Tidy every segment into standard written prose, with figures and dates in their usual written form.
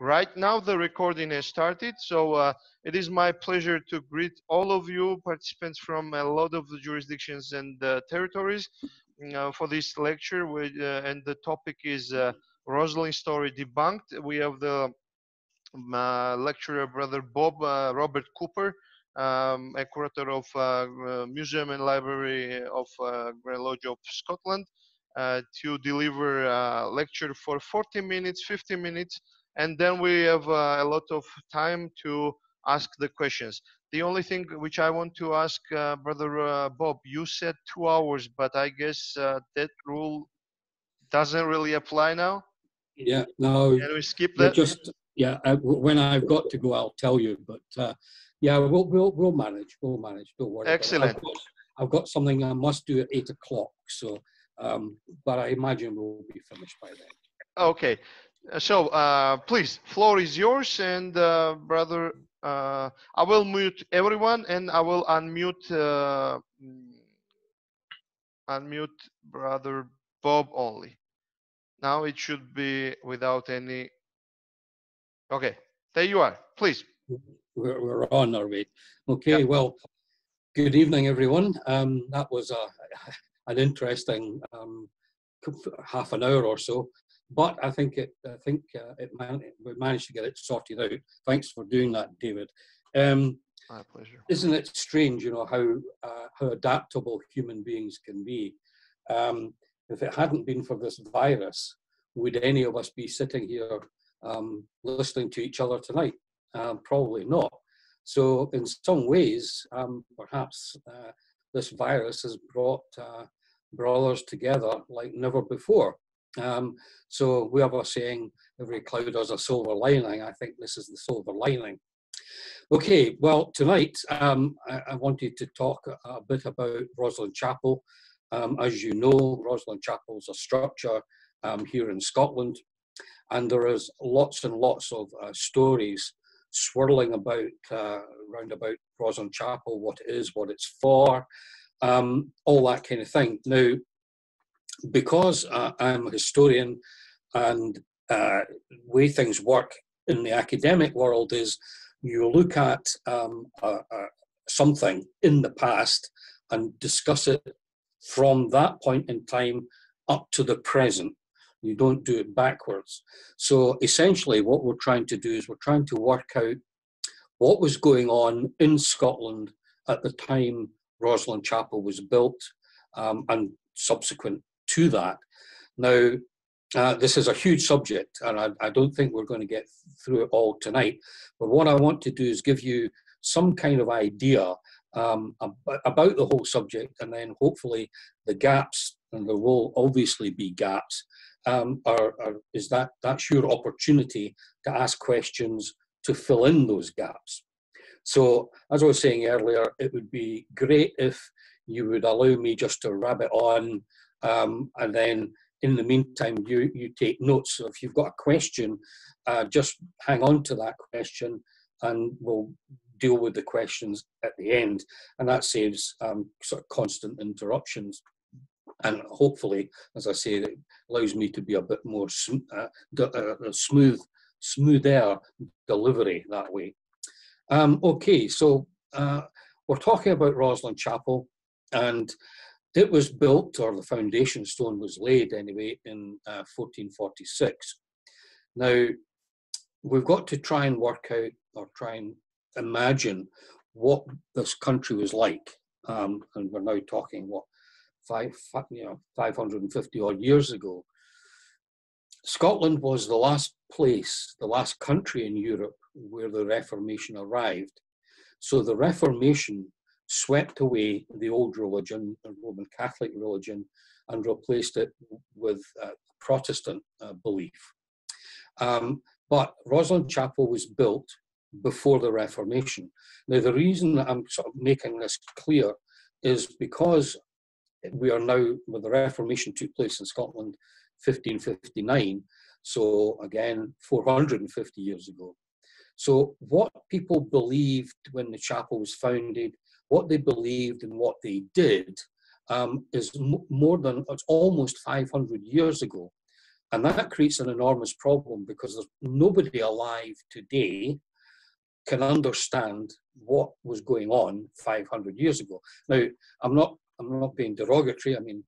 Right now the recording has started, so it is my pleasure to greet all of you participants from a lot of the jurisdictions and territories for this lecture. And the topic is Rosslyn story debunked. We have the lecturer Brother Bob Robert Cooper, a curator of Museum and Library of Grand Lodge of Scotland, to deliver a lecture for 40 minutes, 50 minutes, and then we have a lot of time to ask the questions. The only thing which I want to ask Brother Bob, you said 2 hours, but I guess that rule doesn't really apply now. Yeah, no, Can we skip we're that? just, yeah, when I've got to go, I'll tell you, but yeah, we'll manage, don't worry. Excellent. I've got something I must do at 8 o'clock, so, but I imagine we'll be finished by then. Okay, so please, floor is yours, and brother, I will mute everyone, and I will unmute brother Bob only. Now it should be without any. Okay, there you are. Please. We're on our way. Okay, Yeah. well, good evening, everyone. That was an interesting half an hour or so, but I think we managed to get it sorted out. Thanks for doing that, David. My pleasure. Isn't it strange, you know, how adaptable human beings can be? If it hadn't been for this virus, would any of us be sitting here listening to each other tonight? Probably not. So in some ways, perhaps this virus has brought brothers together like never before. So we have a saying, every cloud has a silver lining. I think this is the silver lining. Okay, well, tonight I wanted to talk a bit about Rosslyn Chapel. As you know, Rosslyn Chapel is a structure here in Scotland, and there is lots and lots of stories swirling about round about Rosslyn Chapel, what it is, what it's for, all that kind of thing. Now, because I'm a historian, and the way things work in the academic world is you look at something in the past and discuss it from that point in time up to the present. You don't do it backwards. So essentially what we're trying to do is we're trying to work out what was going on in Scotland at the time Rosslyn Chapel was built, and subsequent to that. Now, this is a huge subject, and I don't think we're going to get through it all tonight. But what I want to do is give you some kind of idea about the whole subject, and then hopefully the gaps, and there will obviously be gaps, that's your opportunity to ask questions to fill in those gaps. So, as I was saying earlier, it would be great if you would allow me just to rabbit on, and then in the meantime, you take notes. So if you've got a question, just hang on to that question, and we'll deal with the questions at the end. And that saves sort of constant interruptions. And hopefully, as I say, it allows me to be a bit more smoother delivery that way. Okay, so we're talking about Rosslyn Chapel, and it was built, or the foundation stone was laid anyway, in 1446. Now, we've got to try and work out, or try and imagine what this country was like. And we're now talking, what, 550 odd years ago. Scotland was the last place, the last country in Europe where the Reformation arrived. So the Reformation swept away the old religion, the Roman Catholic religion, and replaced it with Protestant belief. But Rosslyn Chapel was built before the Reformation. Now, the reason that I'm sort of making this clear is because we are now, well, the Reformation took place in Scotland 1559, so again, 450 years ago. So what people believed when the chapel was founded, what they believed and what they did is more than, it's almost 500 years ago. And that creates an enormous problem because there's nobody alive today can understand what was going on 500 years ago. Now, I'm not being derogatory. I mean,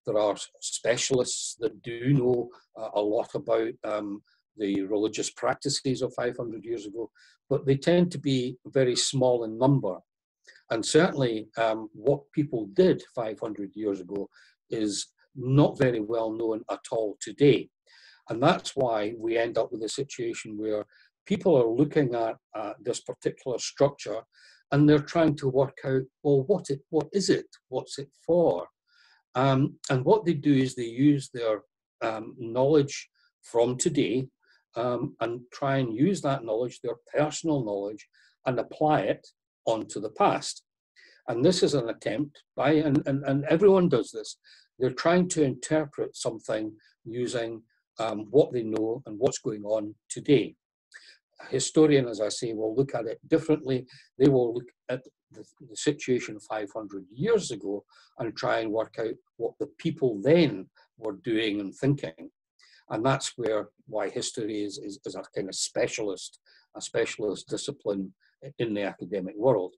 there are specialists that do know a lot about the religious practices of 500 years ago, but they tend to be very small in number. And certainly what people did 500 years ago is not very well known at all today. And that's why we end up with a situation where people are looking at this particular structure and they're trying to work out, well, what is it? What's it for? And what they do is they use their knowledge from today and try and use that knowledge, their personal knowledge, and apply it onto the past. And this is an attempt by, and everyone does this, they're trying to interpret something using what they know and what's going on today. A historian, as I say, will look at it differently. They will look at the situation 500 years ago and try and work out what the people then were doing and thinking. And that's why history is a kind of specialist discipline in the academic world.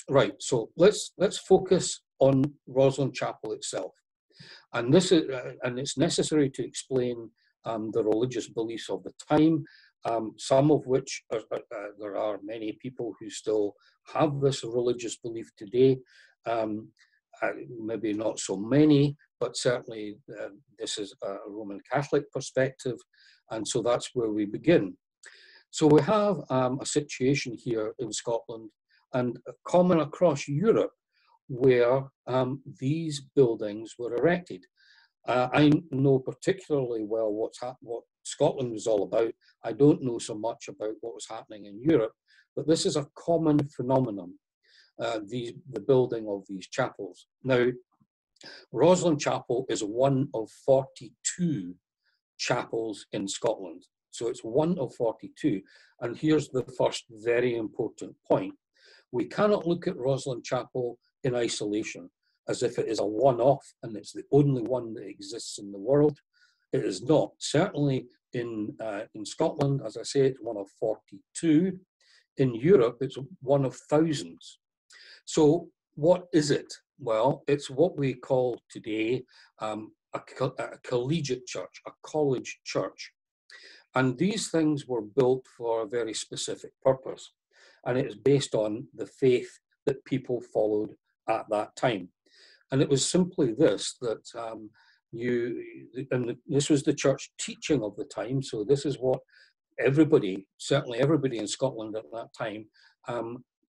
Right, so let's focus on Rosslyn Chapel itself. And this is, and it's necessary to explain the religious beliefs of the time, some of which there are many people who still have this religious belief today. Maybe not so many, but certainly this is a Roman Catholic perspective, and so that's where we begin. So we have a situation here in Scotland and common across Europe where these buildings were erected. I know particularly well what Scotland was all about. I don't know so much about what was happening in Europe, but this is a common phenomenon, the building of these chapels. Now, Rosslyn Chapel is one of 42 chapels in Scotland. So it's one of 42. And here's the first very important point. We cannot look at Rosslyn Chapel in isolation, as if it is a one-off and it's the only one that exists in the world. It is not. Certainly in Scotland, as I say, it's one of 42. In Europe, it's one of thousands. So what is it? Well, it's what we call today a collegiate church, a college church. And these things were built for a very specific purpose. And it is based on the faith that people followed at that time. And it was simply this, that and this was the church teaching of the time. So this is what everybody, certainly everybody in Scotland at that time,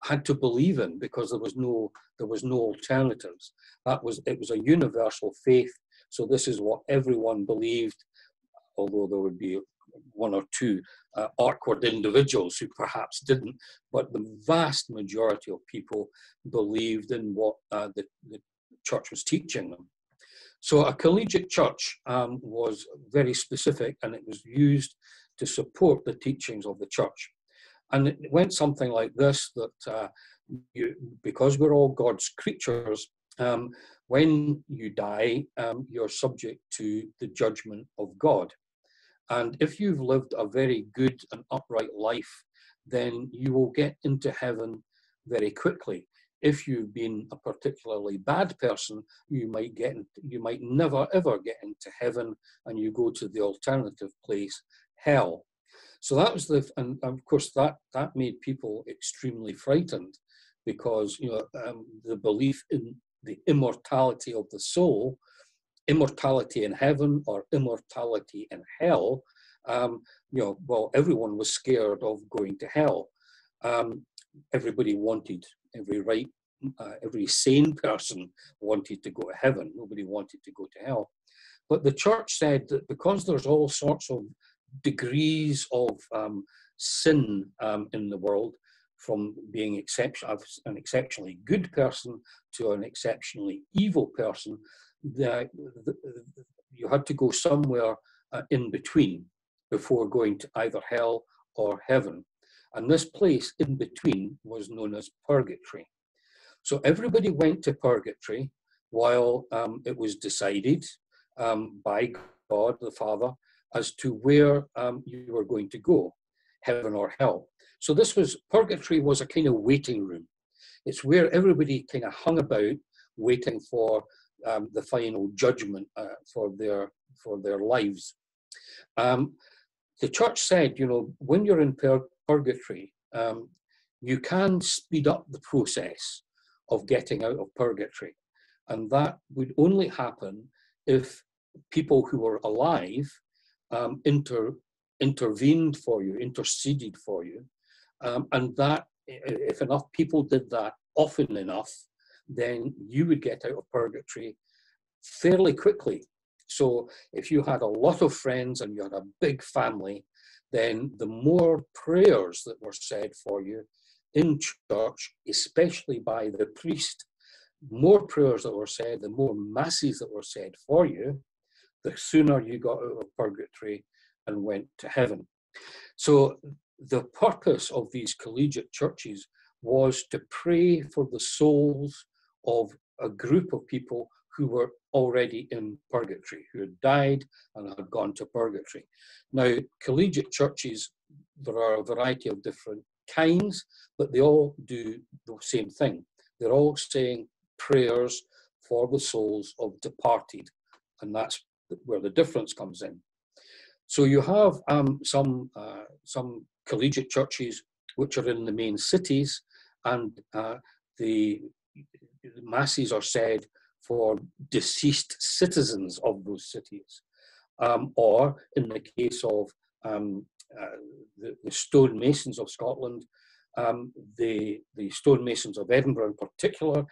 had to believe in, because there was no alternatives. It was a universal faith. So this is what everyone believed, although there would be one or two awkward individuals who perhaps didn't, but the vast majority of people believed in what the church was teaching them. So a collegiate church was very specific, and it was used to support the teachings of the church. And it went something like this, that because we're all God's creatures, when you die, you're subject to the judgment of God. And if you've lived a very good and upright life, then you will get into heaven very quickly. If you've been a particularly bad person, you might never ever get into heaven, and you go to the alternative place, hell. So that was and of course that made people extremely frightened, because the belief in the immortality of the soul, immortality in heaven or immortality in hell, well, everyone was scared of going to hell. Everybody wanted, every sane person wanted to go to heaven. Nobody wanted to go to hell. But the church said that because there's all sorts of degrees of sin in the world, from being an exceptionally good person to an exceptionally evil person, that you had to go somewhere in between before going to either hell or heaven. And this place in between was known as purgatory. So everybody went to purgatory while it was decided by God, the Father, as to where you were going to go, heaven or hell. So purgatory was a kind of waiting room. It's where everybody kind of hung about waiting for the final judgment for their lives. The church said, you know, when you're in purgatory, you can speed up the process of getting out of purgatory. And that would only happen if people who were alive intervened for you, interceded for you. And that, if enough people did that often enough, then you would get out of purgatory fairly quickly. So if you had a lot of friends and you had a big family, then the more prayers that were said for you in church, especially by the priest, more prayers that were said, the more masses that were said for you, the sooner you got out of purgatory and went to heaven. So the purpose of these collegiate churches was to pray for the souls of a group of people who were already in purgatory, who had died and had gone to purgatory. Now, collegiate churches, there are a variety of different kinds, but they all do the same thing. They're all saying prayers for the souls of departed, and that's where the difference comes in. So you have some collegiate churches which are in the main cities, and the masses are said for deceased citizens of those cities, or in the case of the stonemasons of Scotland, the stonemasons of Edinburgh in particular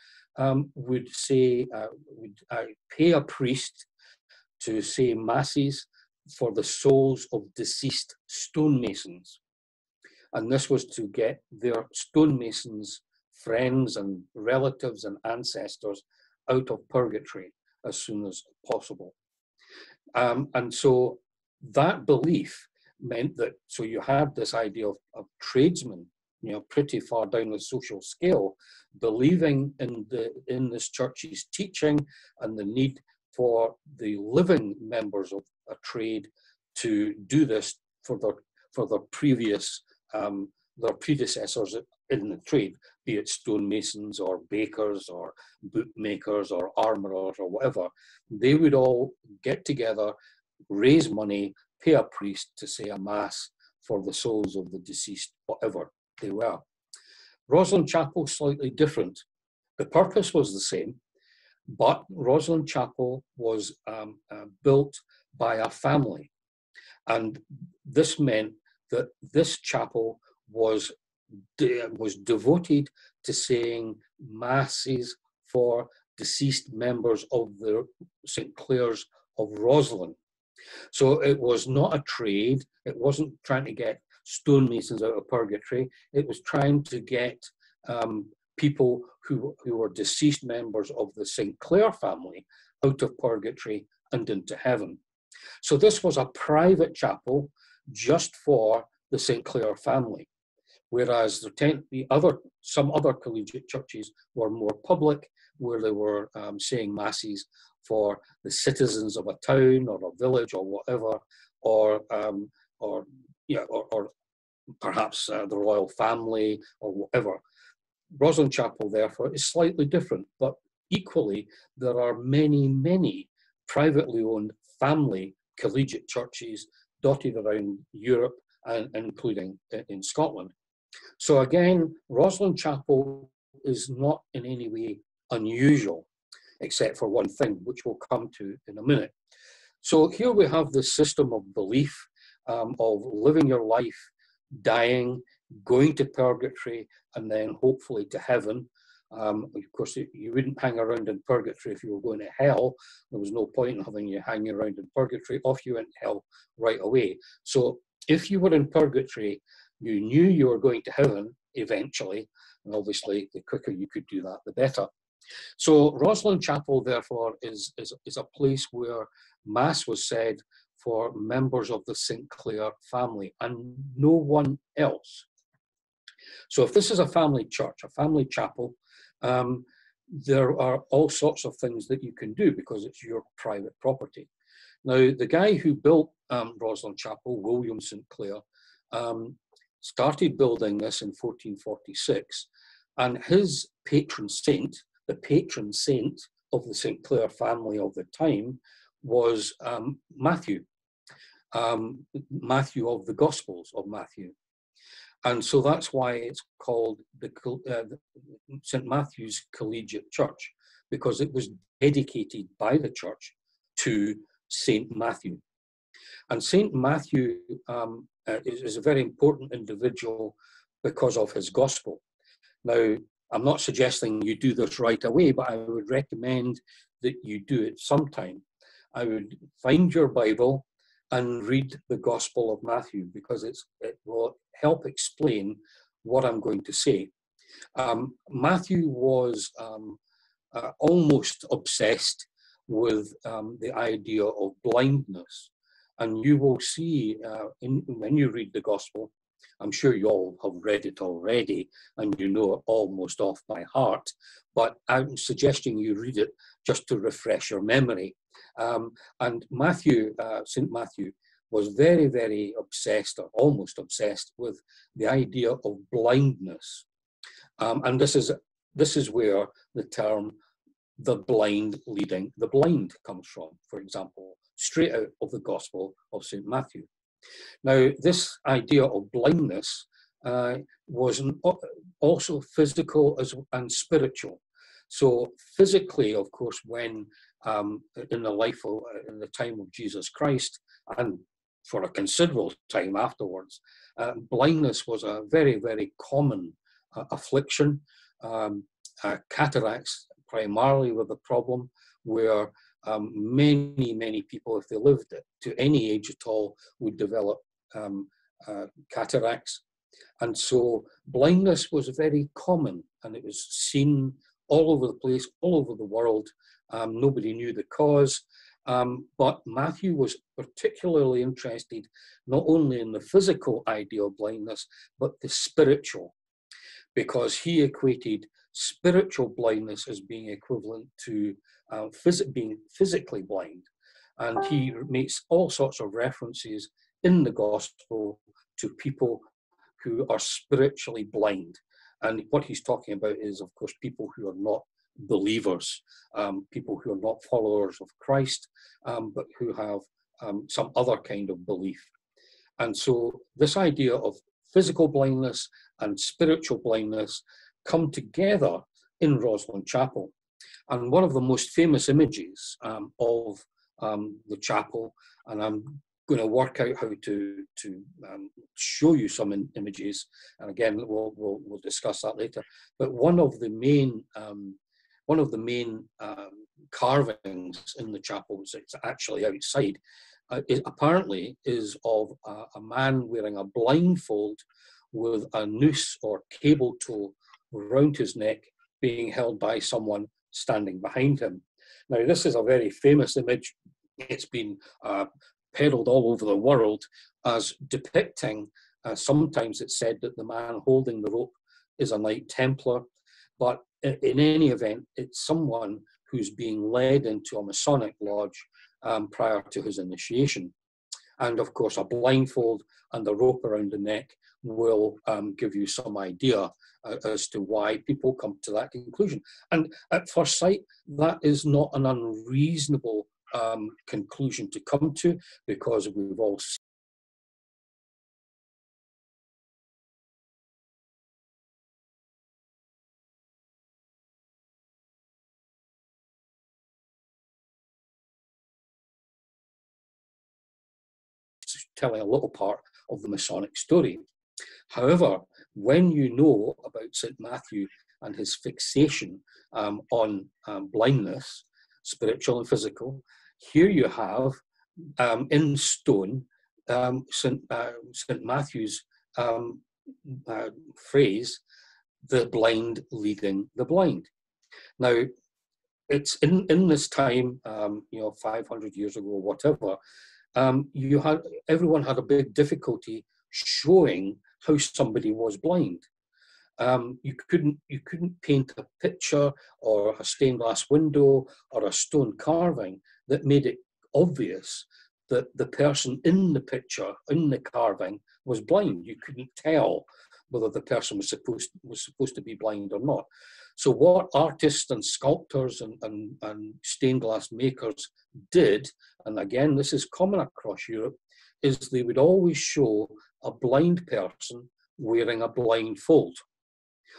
would pay a priest to say masses for the souls of deceased stonemasons. And this was to get their stonemasons' friends and relatives and ancestors out of purgatory as soon as possible. And so that belief meant that, so you had this idea of tradesmen, you know, pretty far down the social scale, believing in this church's teaching and the need for the living members of a trade to do this for their previous their predecessors in the trade, be it stonemasons or bakers or bootmakers or armourers or whatever. They would all get together, raise money, pay a priest to say a mass for the souls of the deceased, whatever they were. Rosslyn Chapel, slightly different. The purpose was the same, but Rosslyn Chapel was built by a family. And this meant that this chapel was devoted to saying masses for deceased members of the St. Clare's of Rosslyn. So it was not a trade. It wasn't trying to get stonemasons out of purgatory. It was trying to get people who were deceased members of the St. Clare family out of purgatory and into heaven. So this was a private chapel just for the St. Clare family, whereas some other collegiate churches were more public, where they were saying masses for the citizens of a town or a village or whatever, or perhaps the royal family or whatever. Rosslyn Chapel, therefore, is slightly different, but equally there are many, many privately owned family collegiate churches dotted around Europe and including in Scotland. So again, Rosslyn Chapel is not in any way unusual, except for one thing, which we'll come to in a minute. So here we have this system of belief of living your life, dying, going to purgatory, and then hopefully to heaven. Of course, you wouldn't hang around in purgatory if you were going to hell. There was no point in having you hanging around in purgatory. Off you went to hell right away. So if you were in purgatory, you knew you were going to heaven eventually, and obviously the quicker you could do that, the better. So Rosslyn Chapel, therefore, is a place where Mass was said for members of the St. Clare family and no one else. So if this is a family church, a family chapel, there are all sorts of things that you can do because it's your private property. Now, the guy who built Rosslyn Chapel, William St. Clair, started building this in 1446, and his patron saint, the patron saint of the St. Clair family of the time, was Matthew. Matthew of the Gospels of Matthew. And so that's why it's called the St. Matthew's Collegiate Church, because it was dedicated by the church to St. Matthew. And St. Matthew is a very important individual because of his gospel. Now, I'm not suggesting you do this right away, but I would recommend that you do it sometime. I would find your Bible and read the Gospel of Matthew, because it will help explain what I'm going to say. Matthew was almost obsessed with the idea of blindness. And you will see when you read the Gospel, I'm sure you all have read it already and you know it almost off by heart, but I'm suggesting you read it just to refresh your memory. And Matthew, St. Matthew, was very, very obsessed, or almost obsessed, with the idea of blindness. And this is where the term "the blind leading the blind" comes from, for example, straight out of the Gospel of St. Matthew. Now, this idea of blindness was also physical and spiritual. So physically, of course, when in the time of Jesus Christ, and for a considerable time afterwards, blindness was a very, very common affliction. Cataracts primarily were the problem, where many, many people, if they lived to any age at all, would develop cataracts. And so blindness was very common, and it was seen all over the place, all over the world. Nobody knew the cause, but Matthew was particularly interested not only in the physical idea of blindness, but the spiritual, because he equated spiritual blindness as being equivalent to being physically blind. And he makes all sorts of references in the Gospel to people who are spiritually blind. And what he's talking about is, of course, people who are not believers, people who are not followers of Christ, but who have some other kind of belief. And so this idea of physical blindness and spiritual blindness come together in Rosslyn Chapel. And one of the most famous images of the chapel, and I'm going to work out how to show you some images, and again we'll discuss that later. But one of the main carvings in the chapel, it's actually outside, apparently is of a man wearing a blindfold with a noose or cable tow around his neck, being held by someone standing behind him. Now, this is a very famous image. It's been peddled all over the world as depicting, sometimes it's said that the man holding the rope is a Knight Templar, but in any event, it's someone who's being led into a Masonic lodge prior to his initiation. And of course, a blindfold and the rope around the neck will give you some idea as to why people come to that conclusion. And at first sight, that is not an unreasonable conclusion to come to, because we've all seen telling a little part of the Masonic story. However, when you know about St. Matthew and his fixation on blindness, spiritual and physical, here you have in stone St. Matthew's phrase, "the blind leading the blind." Now, it's in this time, 500 years ago or whatever, everyone had a big difficulty showing how somebody was blind. You couldn't paint a picture or a stained glass window or a stone carving that made it obvious that the person in the picture, in the carving, was blind. You couldn't tell whether the person was supposed to be blind or not. So what artists and sculptors and stained glass makers did, and again, this is common across Europe, is they would always show a blind person wearing a blindfold.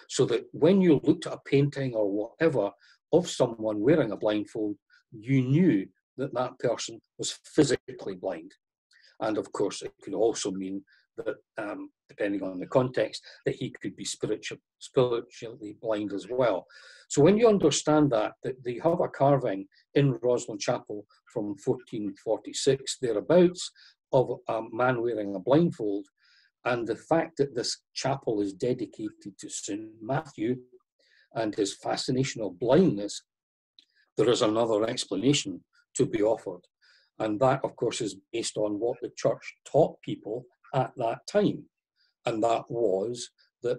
So that when you looked at a painting or whatever of someone wearing a blindfold, you knew that that person was physically blind. And of course, it could also mean that, depending on the context, that he could be spiritually blind as well. So when you understand that they have a carving in Rosslyn Chapel from 1446, thereabouts, of a man wearing a blindfold, and the fact that this chapel is dedicated to St. Matthew and his fascination of blindness, there is another explanation to be offered. And that, of course, is based on what the church taught people at that time. And that was that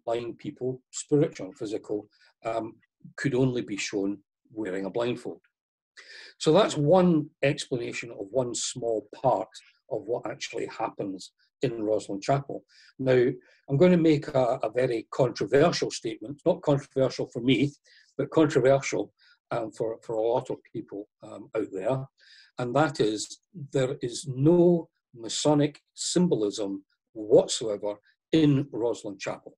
blind people, spiritual and physical, could only be shown wearing a blindfold. So that's one explanation of one small part of what actually happens in Rosslyn Chapel. Now, I'm going to make a very controversial statement. It's not controversial for me, but controversial for a lot of people out there. And that is, there is no Masonic symbolism whatsoever in Rosslyn Chapel.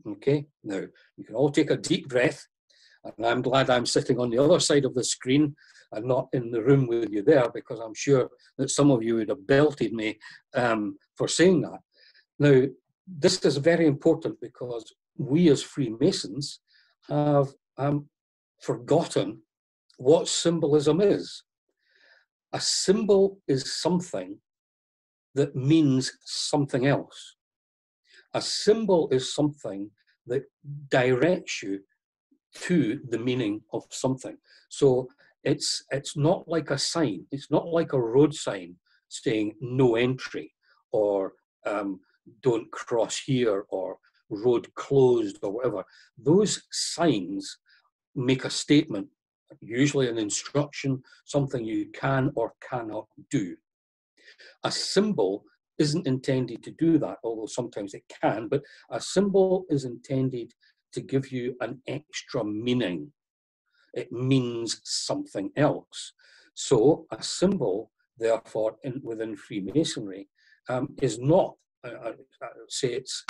Okay, now you can all take a deep breath, and I'm glad I'm sitting on the other side of the screen and not in the room with you there, because I'm sure that some of you would have belted me for saying that. Now, this is very important because we as Freemasons have forgotten what symbolism is. A symbol is something that means something else. A symbol is something that directs you to the meaning of something. So it's not like a sign. It's not like a road sign saying no entry, or don't cross here, or road closed, or whatever. Those signs make a statement, usually an instruction, something you can or cannot do. A symbol isn't intended to do that, although sometimes it can, but a symbol is intended to give you an extra meaning. It means something else. So a symbol, therefore, within Freemasonry, is not, say it's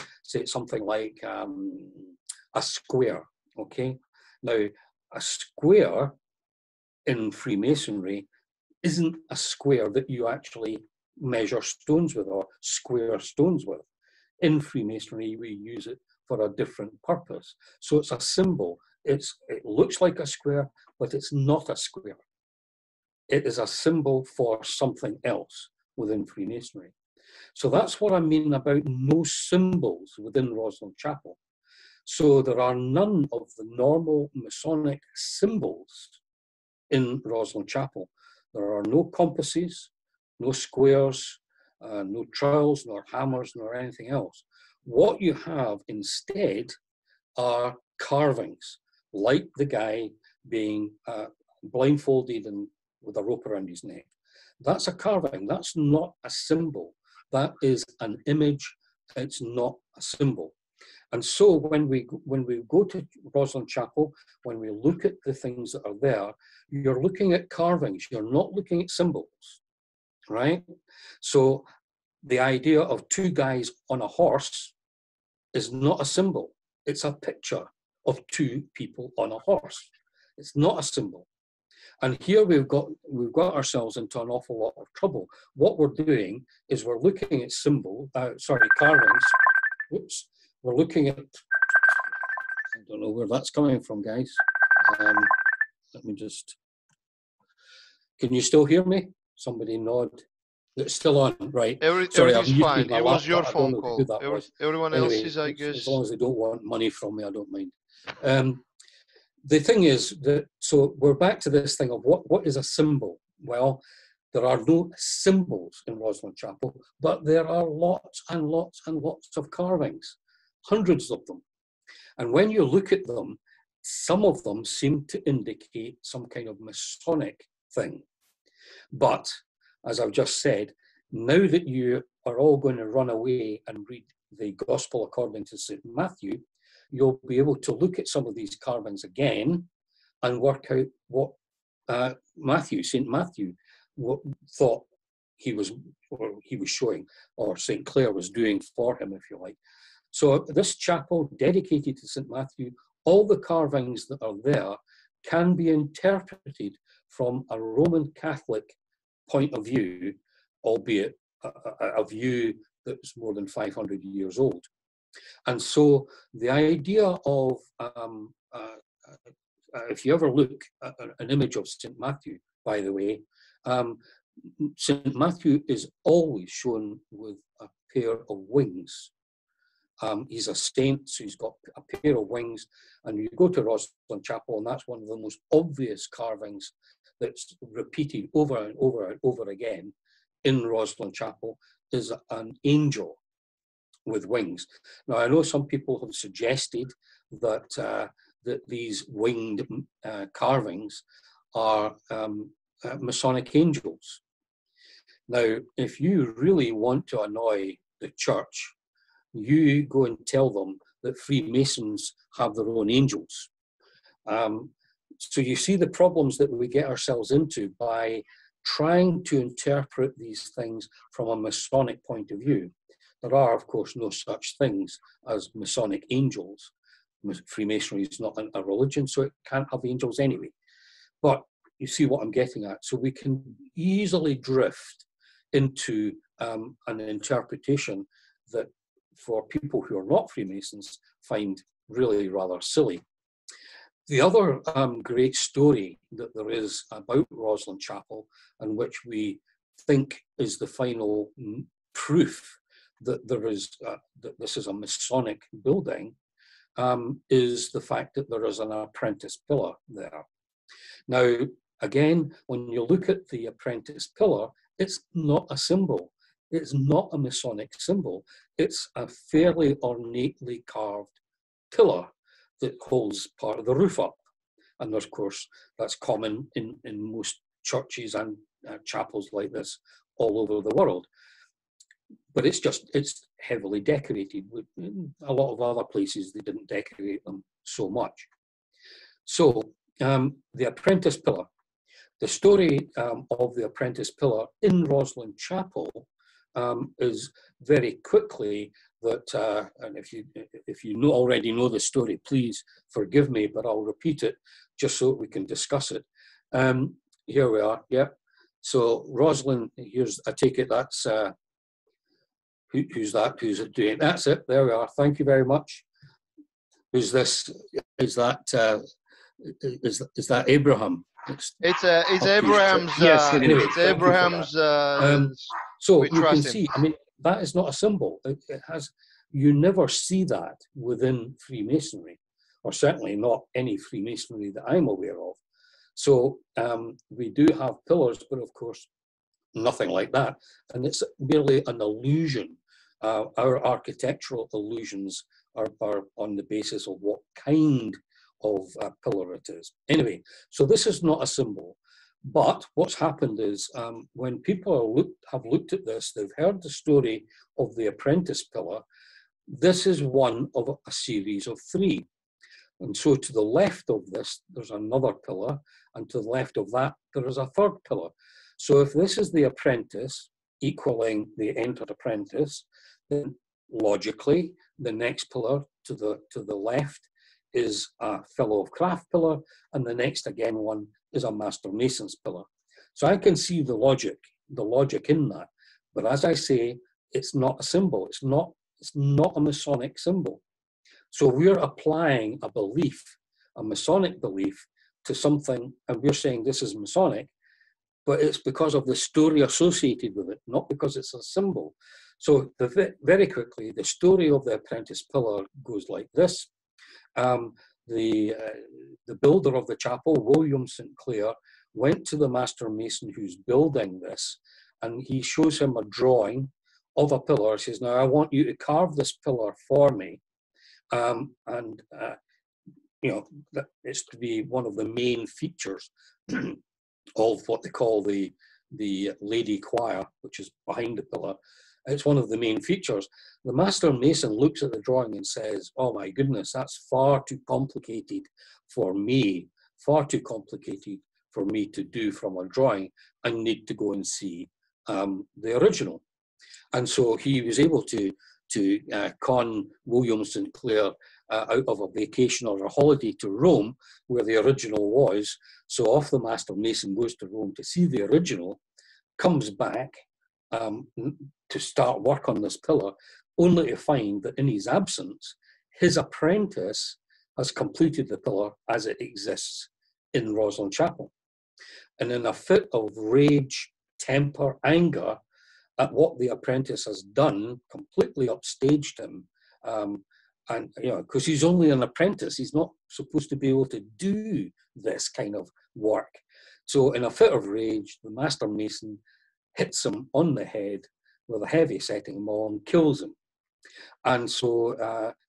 something like a square, okay? Now, a square in Freemasonry isn't a square that you actually measure stones with or square stones with. In Freemasonry, we use it for a different purpose. So it's a symbol. It looks like a square, but it's not a square. It is a symbol for something else within Freemasonry. So that's what I mean about no symbols within Rosslyn Chapel. So there are none of the normal Masonic symbols in Rosslyn Chapel. There are no compasses, no squares, no trowels, nor hammers, nor anything else. What you have instead are carvings, like the guy being blindfolded and with a rope around his neck. That's a carving. That's not a symbol. That is an image. It's not a symbol. And so when we go to Rosslyn Chapel, when we look at the things that are there, you're looking at carvings. You're not looking at symbols, right? So the idea of two guys on a horse is not a symbol. It's a picture of two people on a horse. It's not a symbol. And here we've got ourselves into an awful lot of trouble. What we're doing is we're looking at carvings. Oops. We're looking at, I don't know where that's coming from, guys. Let me just, can you still hear me? Somebody nod. It's still on, right? Sorry, I've everything's fine. It was your I don't phone know call. who that was. Everyone else Anyway, is, I guess. As long as they don't want money from me, I don't mind. The thing is that, so we're back to this thing of what is a symbol? Well, there are no symbols in Rosslyn Chapel, but there are lots and lots and lots of carvings, hundreds of them. And when you look at them, some of them seem to indicate some kind of Masonic thing. But, as I've just said, now that you are all going to run away and read the Gospel according to St. Matthew, you'll be able to look at some of these carvings again and work out what St. Matthew thought he was showing, or St. Clare was doing for him, if you like. So this chapel dedicated to St. Matthew, all the carvings that are there can be interpreted from a Roman Catholic point of view, albeit a view that's more than 500 years old. And so the idea of, if you ever look at an image of St. Matthew, by the way, St. Matthew is always shown with a pair of wings. He's a saint, so he's got a pair of wings, and you go to Rosslyn Chapel, and that's one of the most obvious carvings that's repeated over and over and over again in Rosslyn Chapel, is an angel with wings. Now, I know some people have suggested that that these winged carvings are Masonic angels. Now, if you really want to annoy the church, you go and tell them that Freemasons have their own angels. So you see the problems that we get ourselves into by trying to interpret these things from a Masonic point of view. There are, of course, no such things as Masonic angels. Freemasonry is not a religion, so it can't have angels anyway. But you see what I'm getting at. So we can easily drift into an interpretation that, for people who are not Freemasons, find really rather silly. The other great story that there is about Rosslyn Chapel, and which we think is the final proof that there is that this is a Masonic building, is the fact that there is an apprentice pillar there. Now, again, when you look at the apprentice pillar, it's not a symbol. It's not a Masonic symbol. It's a fairly ornately carved pillar that holds part of the roof up. And of course, that's common in most churches and chapels like this all over the world. But it's heavily decorated. In a lot of other places, they didn't decorate them so much. So the apprentice pillar, the story of the apprentice pillar in Rosslyn Chapel is very quickly that, and if you already know the story, please forgive me, but I'll repeat it just so we can discuss it. Here we are, yeah. So Rosslyn, I take it that's, who's that, who's it doing? That's it, there we are, thank you very much. Who's this, is that Abraham? It's Abraham's, yes, anyway, it's Abraham's, so you can see, I mean, that is not a symbol. It has, you never see that within Freemasonry, or certainly not any Freemasonry that I'm aware of. So we do have pillars, but of course, nothing like that. And it's merely an illusion. Our architectural illusions are on the basis of what kind of pillar it is. Anyway, so this is not a symbol. But what's happened is when people have looked at this, they've heard the story of the apprentice pillar. This is one of a series of three. And so to the left of this, there's another pillar, and to the left of that, there is a third pillar. So if this is the apprentice equaling the entered apprentice, then logically, the next pillar to the left is a fellow of craft pillar, and the next again one is a master mason's pillar. So I can see the logic in that. But as I say, it's not a symbol. It's not a Masonic symbol. So we're applying a belief, a Masonic belief, to something, and we're saying this is Masonic, but it's because of the story associated with it, not because it's a symbol. So very quickly, the story of the apprentice pillar goes like this. The builder of the chapel, William St. Clare, went to the master mason who's building this, and he shows him a drawing of a pillar. He says, now I want you to carve this pillar for me. You know, it's to be one of the main features of what they call the the lady choir, which is behind the pillar. It's one of the main features. The master mason looks at the drawing and says, oh my goodness, that's far too complicated for me, far too complicated for me to do from a drawing. I need to go and see the original. And so he was able to con William St. Clair out of a vacation or a holiday to Rome, where the original was. So off the master mason goes to Rome to see the original, comes back to start work on this pillar, only to find that in his absence, his apprentice has completed the pillar as it exists in Rosslyn Chapel. And in a fit of rage, temper, anger at what the apprentice has done, completely upstaged him. And, you know, because he's only an apprentice, he's not supposed to be able to do this kind of work. So in a fit of rage, the master mason hits him on the head with a heavy setting maul, kills him. And so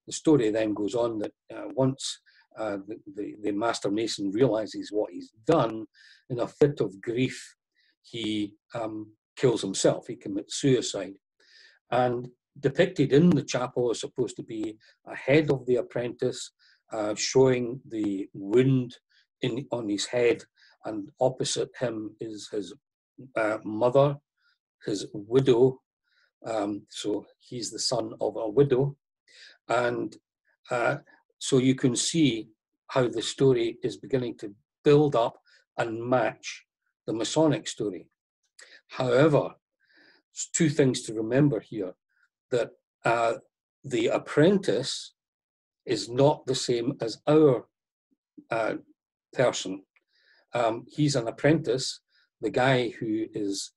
the story then goes on that once the master mason realizes what he's done, in a fit of grief, he kills himself. He commits suicide. And depicted in the chapel is supposed to be a head of the apprentice showing the wound on his head, and opposite him is his mother, his widow. So he's the son of a widow. And so you can see how the story is beginning to build up and match the Masonic story. However, there's two things to remember here, that the apprentice is not the same as our person. He's an apprentice. The guy who is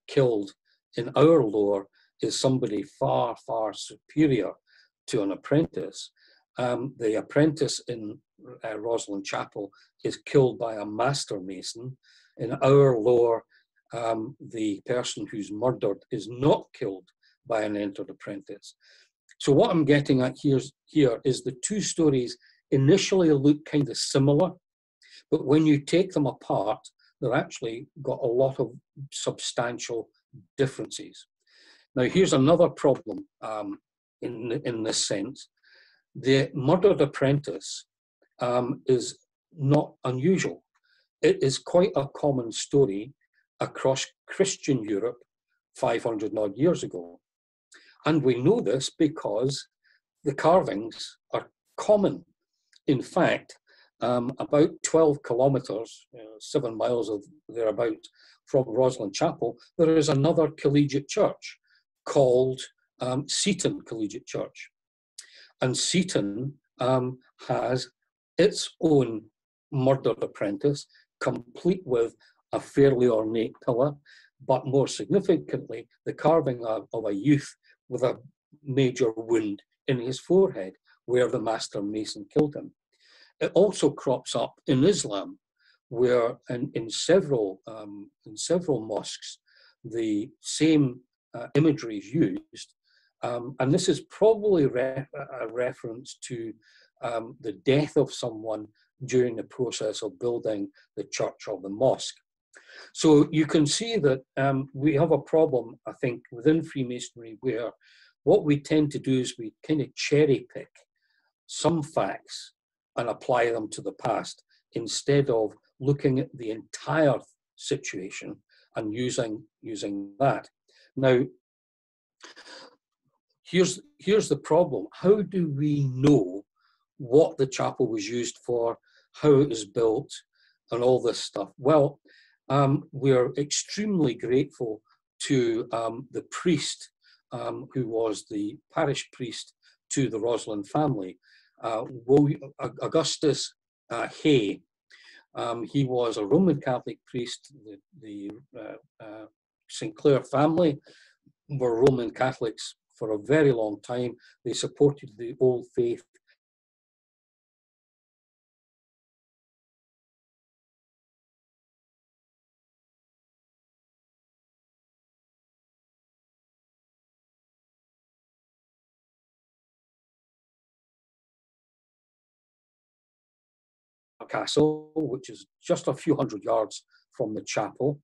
killed in our lore is somebody far, far superior to an apprentice. The apprentice in Rosslyn Chapel is killed by a master mason. In our lore, the person who's murdered is not killed by an entered apprentice. So what I'm getting at here is the two stories initially look kind of similar, but when you take them apart, they're actually got a lot of substantial differences. Now, here's another problem in this sense. The murdered apprentice is not unusual. It is quite a common story across Christian Europe 500 odd years ago. And we know this because the carvings are common. In fact, about 12 kilometers, 7 miles of thereabout from Rosslyn Chapel, there is another collegiate church called Seaton Collegiate Church. And Seaton has its own murdered apprentice, complete with a fairly ornate pillar, but more significantly, the carving of a youth with a major wound in his forehead where the master mason killed him. It also crops up in Islam, where in several mosques, the same imagery is used. And this is probably a reference to the death of someone during the process of building the church or the mosque. So you can see that we have a problem, I think, within Freemasonry, where what we tend to do is we kind of cherry pick some facts and apply them to the past, instead of looking at the entire situation and using that. Now, here's the problem. How do we know what the chapel was used for, how it was built, and all this stuff? Well, we're extremely grateful to the priest who was the parish priest to the Rosslyn family, Augustus Hay. He was a Roman Catholic priest. The St. Clair family were Roman Catholics for a very long time. They supported the old faith. Castle, which is just a few hundred yards from the chapel.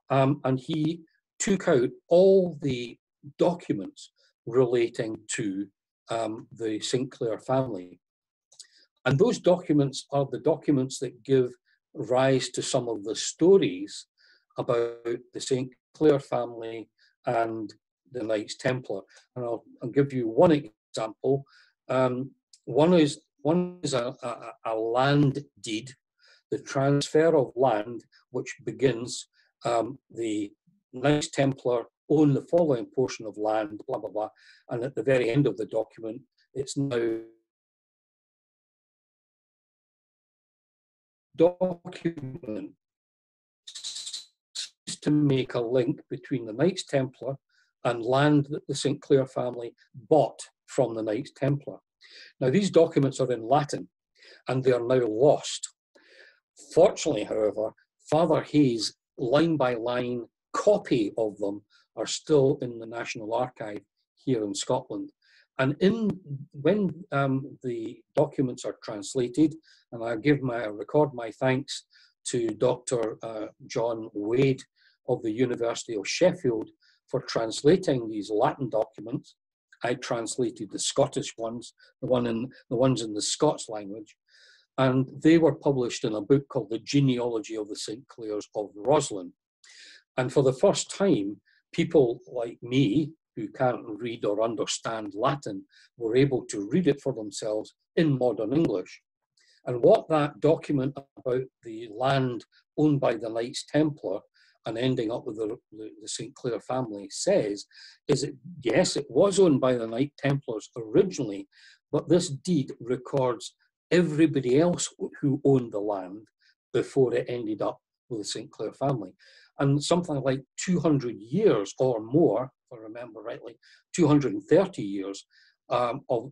and he took out all the documents relating to the St. Clair family. And those documents are the documents that give rise to some of the stories about the St. Clair family and the Knights Templar. And I'll give you one example. One is a land deed, the transfer of land, which begins the Knights Templar own the following portion of land, blah, blah, blah. And at the very end of the document, it's now document to make a link between the Knights Templar and land that the St. Clair family bought from the Knights Templar. Now, these documents are in Latin and they are now lost. Fortunately, however, Father Hayes' line-by-line copy of them are still in the National Archive here in Scotland. And when the documents are translated, and I record my thanks to Dr. John Wade of the University of Sheffield for translating these Latin documents. I translated the Scottish ones, the ones in the Scots language, and they were published in a book called The Genealogy of the St. Clairs of Rosslyn. And for the first time, people like me, who can't read or understand Latin, were able to read it for themselves in modern English. And what that document about the land owned by the Knights Templar and ending up with the St. Clair family says is that, yes, it was owned by the Knight Templars originally, but this deed records everybody else who owned the land before it ended up with the St. Clair family. And something like 200 years or more, if I remember rightly, 230 years of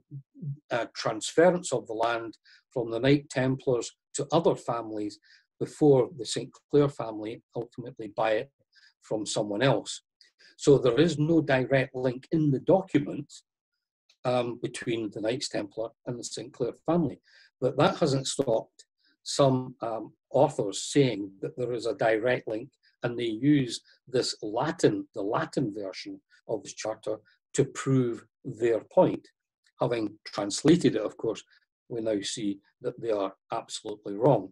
transference of the land from the Knight Templars to other families before the St. Clair family ultimately buy it from someone else. So there is no direct link in the documents between the Knights Templar and the St. Clair family. But that hasn't stopped some authors saying that there is a direct link, and they use this the Latin version of this charter to prove their point. Having translated it, of course, we now see that they are absolutely wrong.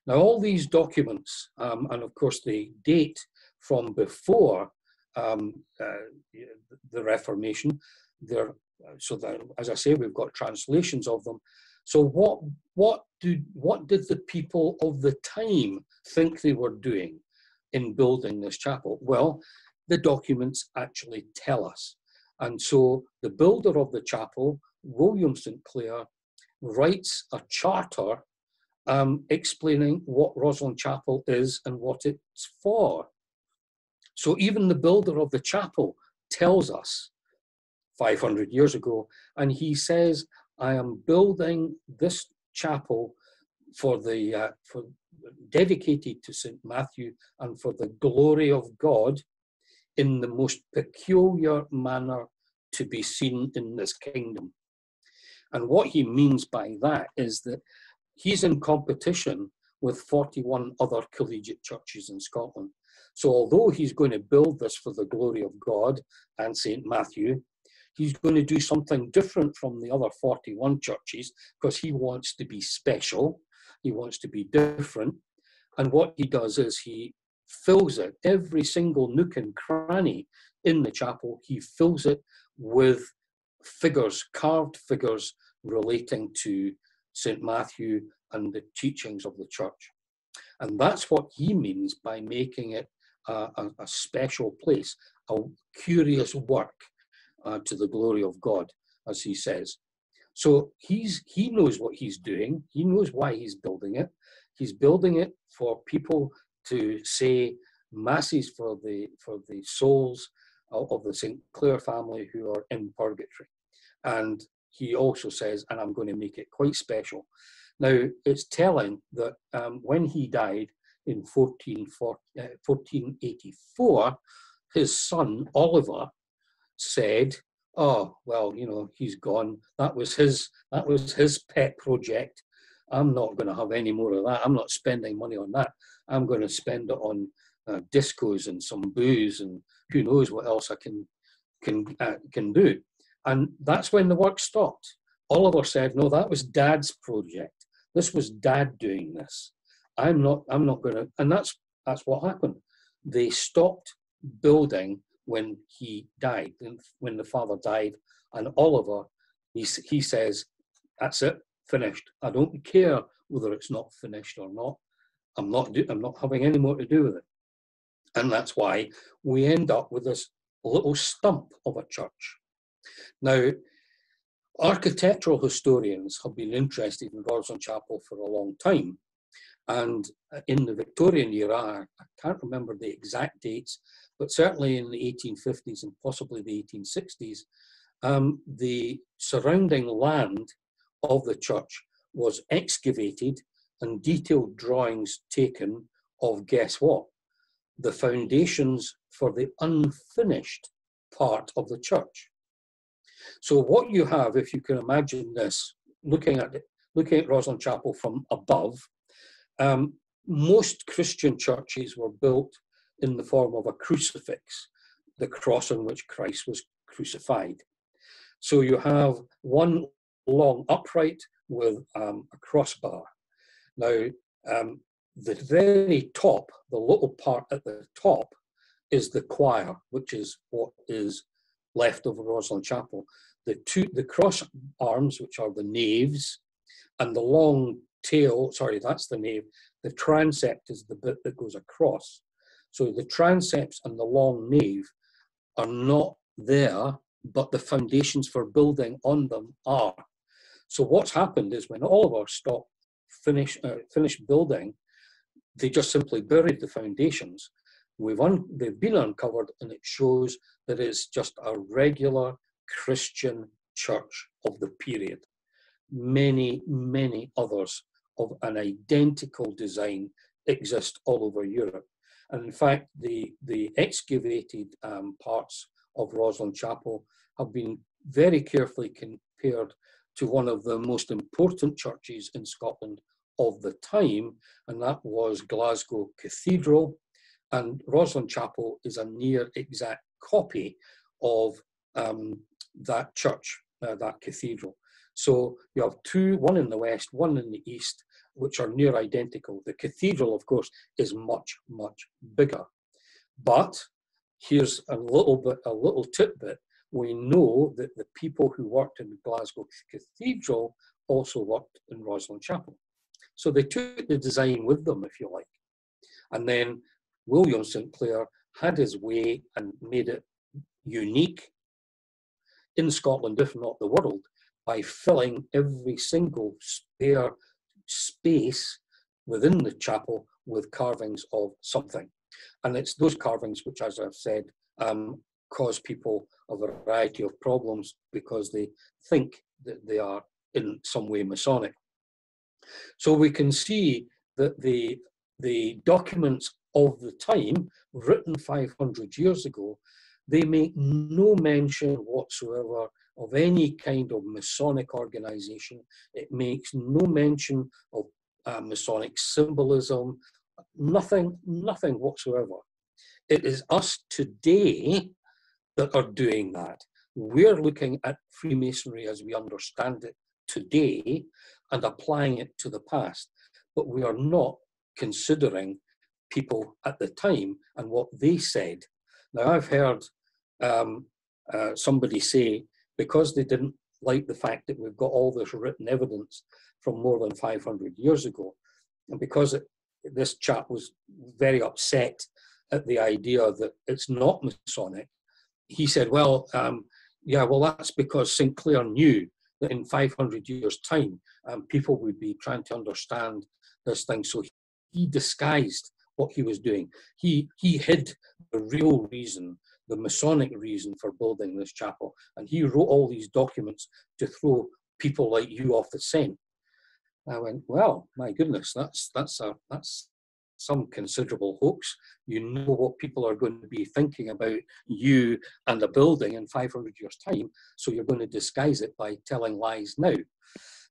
Now, all these documents, and of course they date from before the Reformation, so that, as I say, we've got translations of them. So what did the people of the time think they were doing in building this chapel? Well, the documents actually tell us. And so the builder of the chapel, William St. Clair, writes a charter explaining what Rosslyn Chapel is and what it's for. So even the builder of the chapel tells us 500 years ago, and he says, I am building this chapel for dedicated to St. Matthew and for the glory of God in the most peculiar manner to be seen in this kingdom. And what he means by that is that he's in competition with 41 other collegiate churches in Scotland. So although he's going to build this for the glory of God and St. Matthew, he's going to do something different from the other 41 churches because he wants to be special. He wants to be different. And what he does is he fills it, every single nook and cranny in the chapel, he fills it with figures, carved figures relating to St. Matthew and the teachings of the church. And that's what he means by making it a special place, a curious work to the glory of God, as he says. So he knows what he's doing. He knows why he's building it. He's building it for people to say masses for the souls of the St. Clair family who are in purgatory. And he also says, and I'm going to make it quite special. Now, it's telling that when he died in 1484, his son, Oliver, said, oh, well, you know, he's gone. That was his pet project. I'm not going to have any more of that. I'm not spending money on that. I'm going to spend it on discos and some booze and who knows what else I can do. And that's when the work stopped. Oliver said, no, that was Dad's project. This was Dad doing this. I'm not going to, and that's what happened. They stopped building when he died, when the father died, and Oliver, he says, that's it, finished. I don't care whether it's not finished or not. I'm not having any more to do with it. And that's why we end up with this little stump of a church. Now, architectural historians have been interested in Rosslyn Chapel for a long time. And in the Victorian era, I can't remember the exact dates, but certainly in the 1850s and possibly the 1860s, the surrounding land of the church was excavated and detailed drawings taken of, guess what? The foundations for the unfinished part of the church. So what you have, if you can imagine this, looking at Rosslyn Chapel from above, most Christian churches were built in the form of a crucifix, the cross on which Christ was crucified. So you have one long upright with a crossbar. Now, the very top, the little part at the top, is the choir, which is what is left of Rosslyn Chapel. The cross arms, which are the naves, and the long tail, sorry, that's the nave. The transept is the bit that goes across. So the transepts and the long nave are not there, but the foundations for building on them are. So what's happened is when Oliver stopped, finished building, they just simply buried the foundations. They've been uncovered, and it shows that it's just a regular Christian church of the period. Many, many others of an identical design exist all over Europe. And in fact, the excavated parts of Rosslyn Chapel have been very carefully compared to one of the most important churches in Scotland of the time, and that was Glasgow Cathedral. And Rosslyn Chapel is a near exact copy of that church, that cathedral. So you have two, one in the west, one in the east, which are near identical. The cathedral, of course, is much, much bigger. But here's a little tidbit. We know that the people who worked in Glasgow Cathedral also worked in Rosslyn Chapel. So they took the design with them, if you like. And then William St. Clair had his way and made it unique in Scotland, if not the world, by filling every single spare space within the chapel with carvings of something. And it's those carvings which, as I've said, cause people a variety of problems because they think that they are in some way Masonic. So we can see that the documents of the time, written 500 years ago, they make no mention whatsoever of any kind of Masonic organization. It makes no mention of Masonic symbolism, nothing whatsoever. It is us today that are doing that. We're looking at Freemasonry as we understand it today and applying it to the past, but we are not considering people at the time and what they said. Now, I've heard somebody say, because they didn't like the fact that we've got all this written evidence from more than 500 years ago, and because this chap was very upset at the idea that it's not Masonic, he said, well, yeah, well, that's because St. Clair knew that in 500 years' time, people would be trying to understand this thing. So he disguised what he was doing. He hid the real reason, the Masonic reason for building this chapel. And he wrote all these documents to throw people like you off the scent. I went, well, my goodness, that's some considerable hoax. You know what people are going to be thinking about you and the building in 500 years' time, so you're going to disguise it by telling lies now.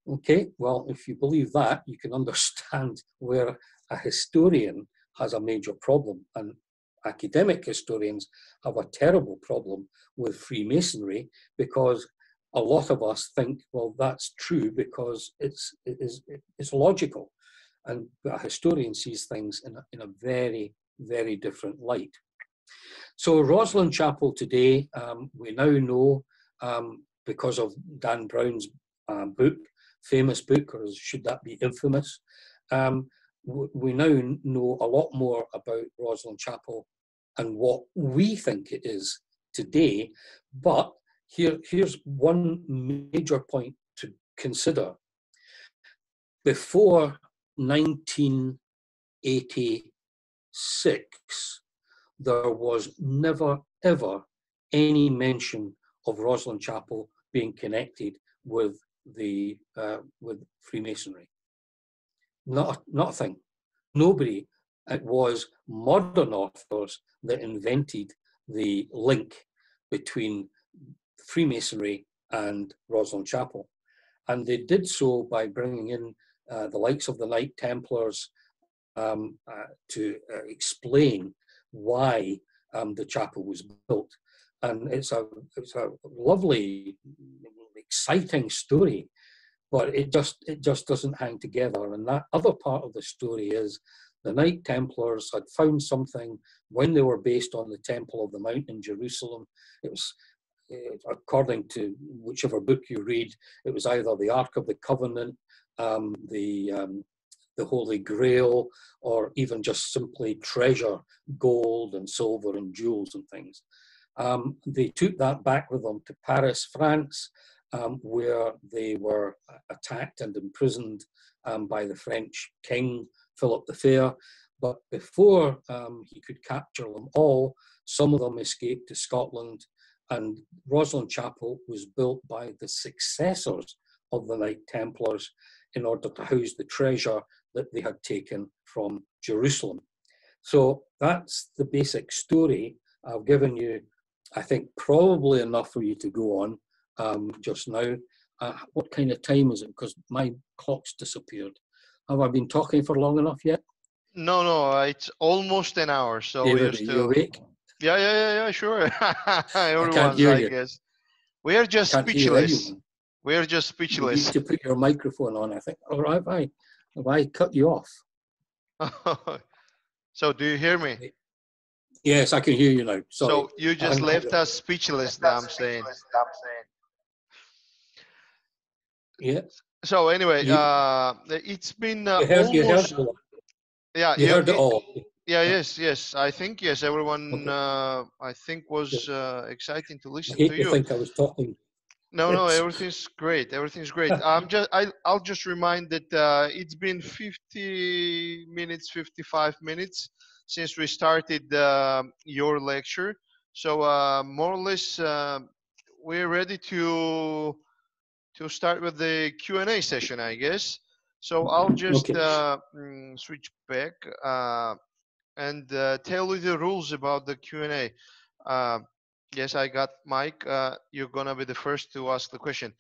Okay, well, if you believe that, you can understand where a historian has a major problem. And academic historians have a terrible problem with Freemasonry, because a lot of us think, well, that's true because it's logical. And a historian sees things in a very, very different light. So Rosslyn Chapel today, we now know, because of Dan Brown's book, famous book, or should that be infamous, we now know a lot more about Rosslyn Chapel and what we think it is today. But here's one major point to consider. Before 1986, there was never, ever any mention of Rosslyn Chapel being connected with with Freemasonry. Not a thing. Nobody. It was modern authors that invented the link between Freemasonry and Rosslyn Chapel. And they did so by bringing in the likes of the Knights Templars to explain why the chapel was built. And it's a lovely, exciting story, but it just doesn't hang together. And that other part of the story is the Knights Templars had found something when they were based on the Temple of the Mount in Jerusalem. It was, according to whichever book you read, it was either the Ark of the Covenant, the Holy Grail, or even just simply treasure, gold and silver and jewels and things. They took that back with them to Paris, France, where they were attacked and imprisoned by the French king, Philip the Fair. But before he could capture them all, some of them escaped to Scotland, and Rosslyn Chapel was built by the successors of the Knights Templars in order to house the treasure that they had taken from Jerusalem. So that's the basic story. I've given you, I think, probably enough for you to go on just now. What kind of time is it? Because my clock's disappeared. Have I been talking for long enough yet? No, it's almost an hour, so David, we're still. Are you awake? Yeah, sure. Everyone's, I guess. We are just speechless. We are just speechless. You need to put your microphone on, I think. Or have I cut you off? So do you hear me? Yes, I can hear you now. Sorry. So you just left us speechless, I'm saying. Yeah. So anyway, it's been you heard you heard it all. Yeah, yes. I think yes. Everyone, okay. I think was exciting to listen I hate to you. Think I was talking. No, everything's great. Everything's great. I'll just remind that it's been 50 minutes, 55 minutes since we started your lecture. So more or less, we're ready to start with the Q&A session, I guess. So I'll just switch back and tell you the rules about the Q&A. Yes, I got Mike. You're gonna be the first to ask the question.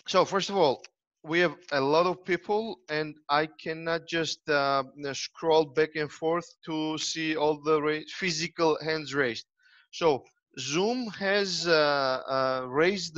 So first of all, we have a lot of people, and I cannot just scroll back and forth to see all the physical hands raised. So Zoom has raise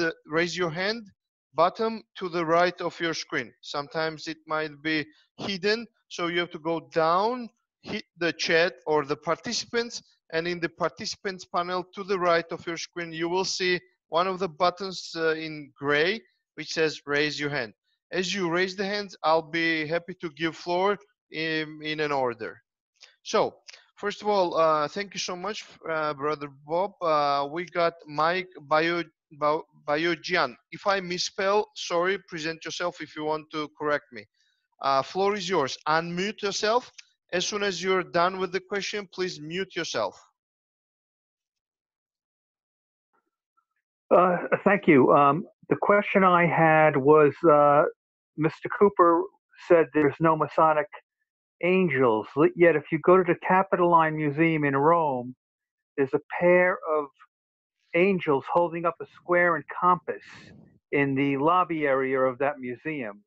your hand button to the right of your screen. Sometimes it might be hidden, so you have to go down, hit the chat or the participants, and in the participants panel to the right of your screen, you will see one of the buttons in gray, which says raise your hand. As you raise the hands, I'll be happy to give floor in an order. So first of all, thank you so much, Brother Bob. We got Mike Bayojian. If I misspell, sorry, present yourself if you want to correct me. Floor is yours. Unmute yourself. As soon as you're done with the question, please mute yourself. Thank you. The question I had was, Mr. Cooper said there's no Masonic angels, yet if you go to the Capitoline Museum in Rome, there's a pair of angels holding up a square and compass in the lobby area of that museum.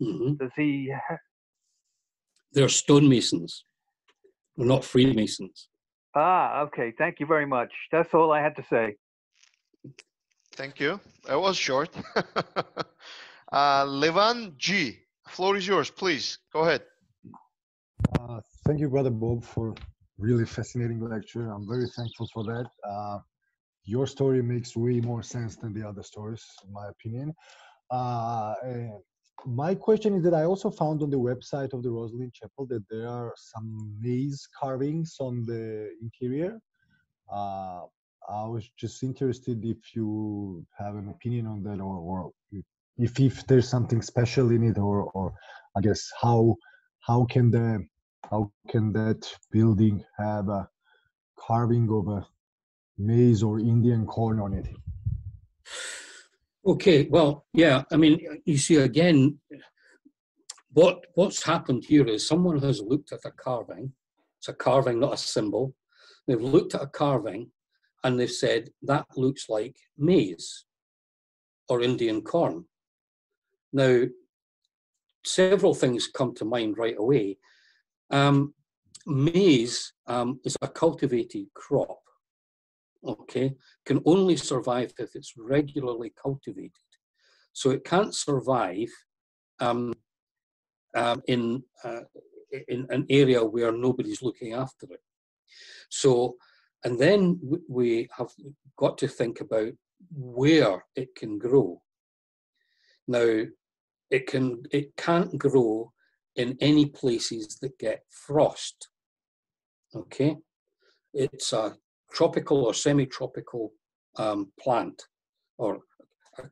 Mm-hmm. Does he? They're stonemasons. We're not Freemasons. Ah, okay. Thank you very much. That's all I had to say. Thank you. It was short. Levan G, floor is yours, please. Go ahead. Thank you, Brother Bob, for really fascinating lecture. I'm very thankful for that. Your story makes way more sense than the other stories, in my opinion. My question is that I also found on the website of the Rosslyn Chapel that there are some maze carvings on the interior. I was just interested if you have an opinion on that, or if there's something special in it, or I guess how can that building have a carving of a maize or Indian corn on it? Okay, well, yeah, I mean, you see again, what's happened here is someone has looked at a carving. It's a carving, not a symbol. They've looked at a carving and they've said, that looks like maize or Indian corn. Now, several things come to mind right away. Maize is a cultivated crop, okay? Can only survive if it's regularly cultivated. So it can't survive in an area where nobody's looking after it. So, and then we have got to think about where it can grow. Now, it can't grow in any places that get frost, okay? It's a tropical or semi-tropical plant, or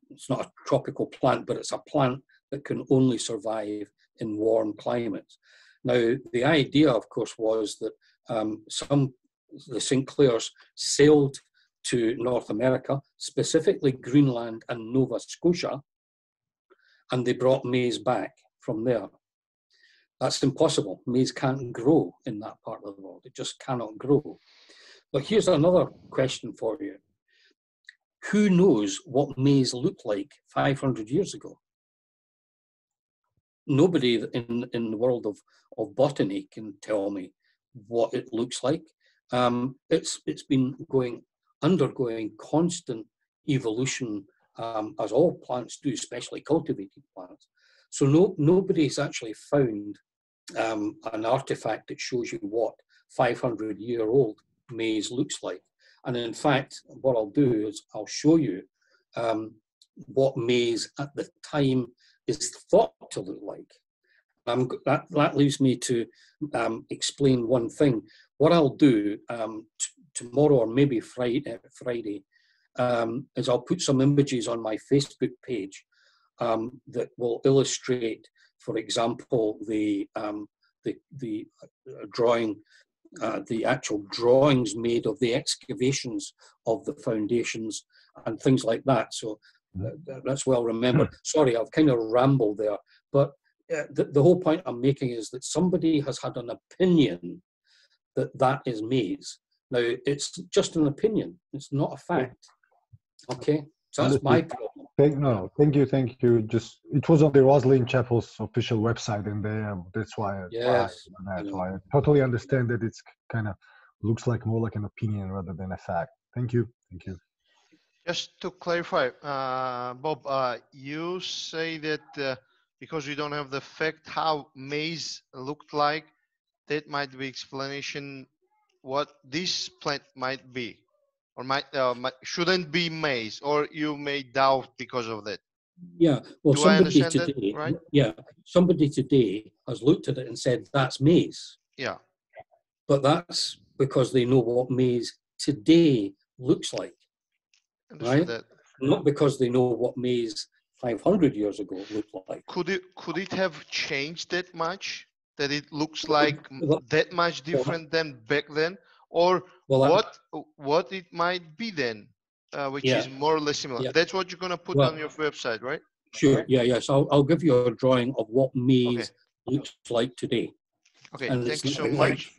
it's not a tropical plant, but it's a plant that can only survive in warm climates. Now, the idea, of course, was that the St. Clairs sailed to North America, specifically Greenland and Nova Scotia, and they brought maize back from there. That's impossible. Maize can't grow in that part of the world. It just cannot grow. But here's another question for you. Who knows what maize looked like 500 years ago? Nobody in the world of botany can tell me what it looks like. It's been undergoing constant evolution, as all plants do, especially cultivated plants. So nobody's actually found an artifact that shows you what 500-year-old maize looks like. And in fact, what I'll do is I'll show you what maize at the time is thought to look like. That leaves me to explain one thing. What I'll do tomorrow or maybe Friday is I'll put some images on my Facebook page that will illustrate, for example, the drawing, the actual drawings made of the excavations of the foundations and things like that. So that's well remembered. Sorry, I've kind of rambled there, but the whole point I'm making is that somebody has had an opinion that is maize. Now, it's just an opinion. It's not a fact. Okay, so that's my problem. Thank you. Just it was on the Rosslyn Chapel's official website, and that's why. Yes. So I totally understand that it's kind of looks like more like an opinion rather than a fact. Thank you. Just to clarify, Bob, you say that because you don't have the fact how maize looked like, that might be explanation what this plant might be, or shouldn't be maize, or you may doubt because of that. Yeah, well, Do I somebody understand today, that, right? yeah, somebody today has looked at it and said that's maize. Yeah. But that's because they know what maize today looks like, right? That. Not because they know what maize 500 years ago looked like. Could it have changed that much, that it looks like that much different than back then, or what it might be then, which is more or less similar? Yeah. That's what you're gonna put on your website, right? Sure. Yeah. So I'll give you a drawing of what maize looks like today. Okay. Thank you so much.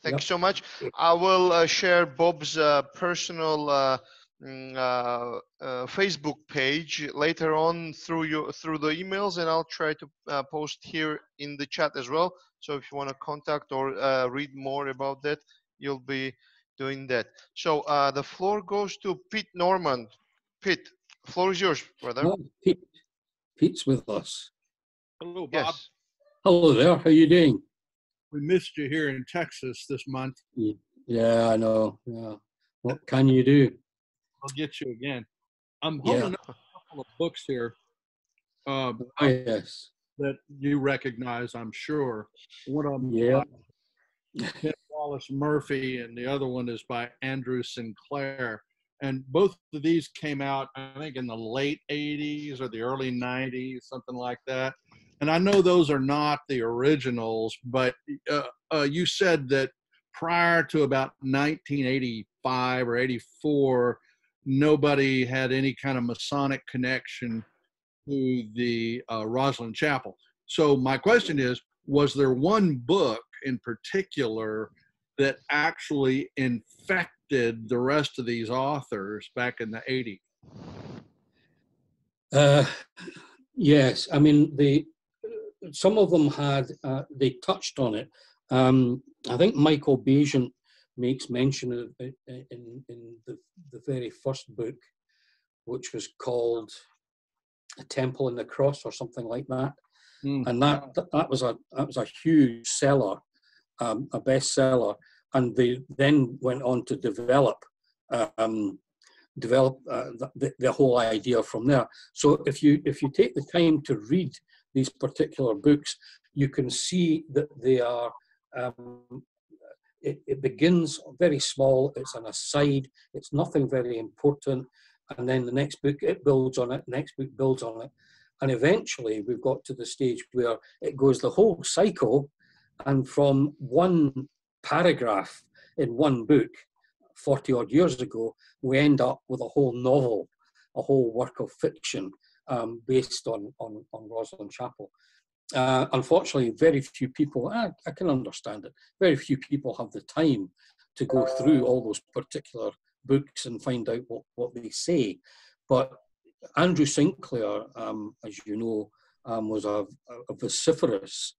Thank you so much. I will share Bob's personal Facebook page later on through the emails, and I'll try to post here in the chat as well. So if you want to contact or read more about that, you'll be doing that. So the floor goes to Pete Norman. Pete, floor is yours, brother. Oh, Pete's with us. Hello, Bob. Yes. Hello there. How are you doing? We missed you here in Texas this month. Yeah, I know. Yeah. What can you do? I'll get you again. I'm holding up a couple of books here Yes. that you recognize, I'm sure. One of them Yeah. is by Ken Wallace Murphy, and the other one is by Andrew Sinclair. And both of these came out, I think, in the late 80s or the early 90s, something like that. And I know those are not the originals, but you said that prior to about 1985 or 84, nobody had any kind of Masonic connection to the Rosslyn Chapel. So my question is, was there one book in particular that actually infected the rest of these authors back in the 80s? Yes, I mean, some of them had, they touched on it. I think Michael Bajan makes mention of it in the very first book, which was called A Temple in the Cross or something like that. And that was a huge seller, a bestseller, and they then went on to develop the whole idea from there. So if you take the time to read these particular books, you can see that they are. It begins very small. It's an aside. It's nothing very important, and then the next book it builds on it. Next book builds on it, and eventually we've got to the stage where it goes the whole cycle, and from one paragraph in one book 40 odd years ago, we end up with a whole novel, a whole work of fiction based on Rosslyn Chapel. Unfortunately, very few people, I can understand it, very few people have the time to go through all those particular books and find out what they say. But Andrew Sinclair, as you know, was a vociferous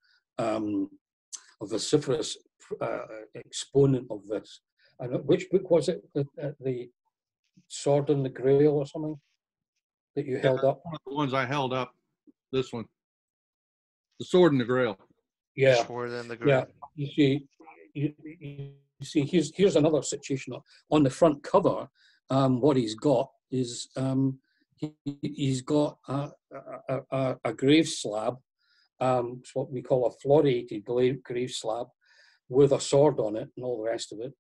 exponent of this. And which book was it? The Sword and the Grail or something that you held up? One of the ones I held up, this one. The Sword and the Grail. Yeah. Sword and the Grail. Yeah. You see, here's another situation. On the front cover, what he's got is he's got a grave slab. It's what we call a floriated grave slab with a sword on it and all the rest of it.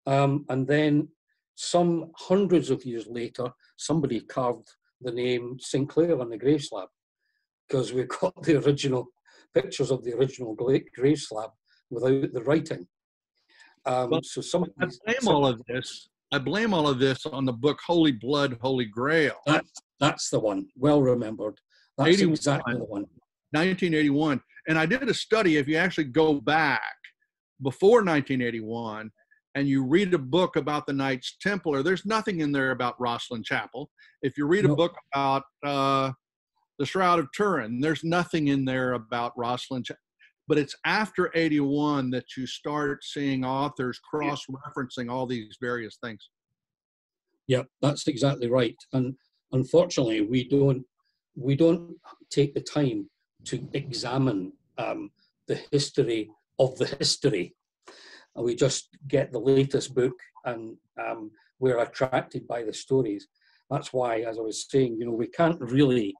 And then some hundreds of years later, somebody carved the name Sinclair on the grave slab, because we've got the original pictures of the original grave slab without the writing. So some I blame all of this on the book Holy Blood, Holy Grail. That's the one. Well remembered. That's exactly the one. 1981. And I did a study. If you actually go back before 1981 and you read a book about the Knights Templar, there's nothing in there about Rosslyn Chapel. If you read a book about the Shroud of Turin, there's nothing in there about Rosslyn Chapel. But it's after 81 that you start seeing authors cross-referencing all these various things. Yeah, that's exactly right. And unfortunately, we don't take the time to examine the history of the history. And we just get the latest book, and we're attracted by the stories. That's why, as I was saying, we can't really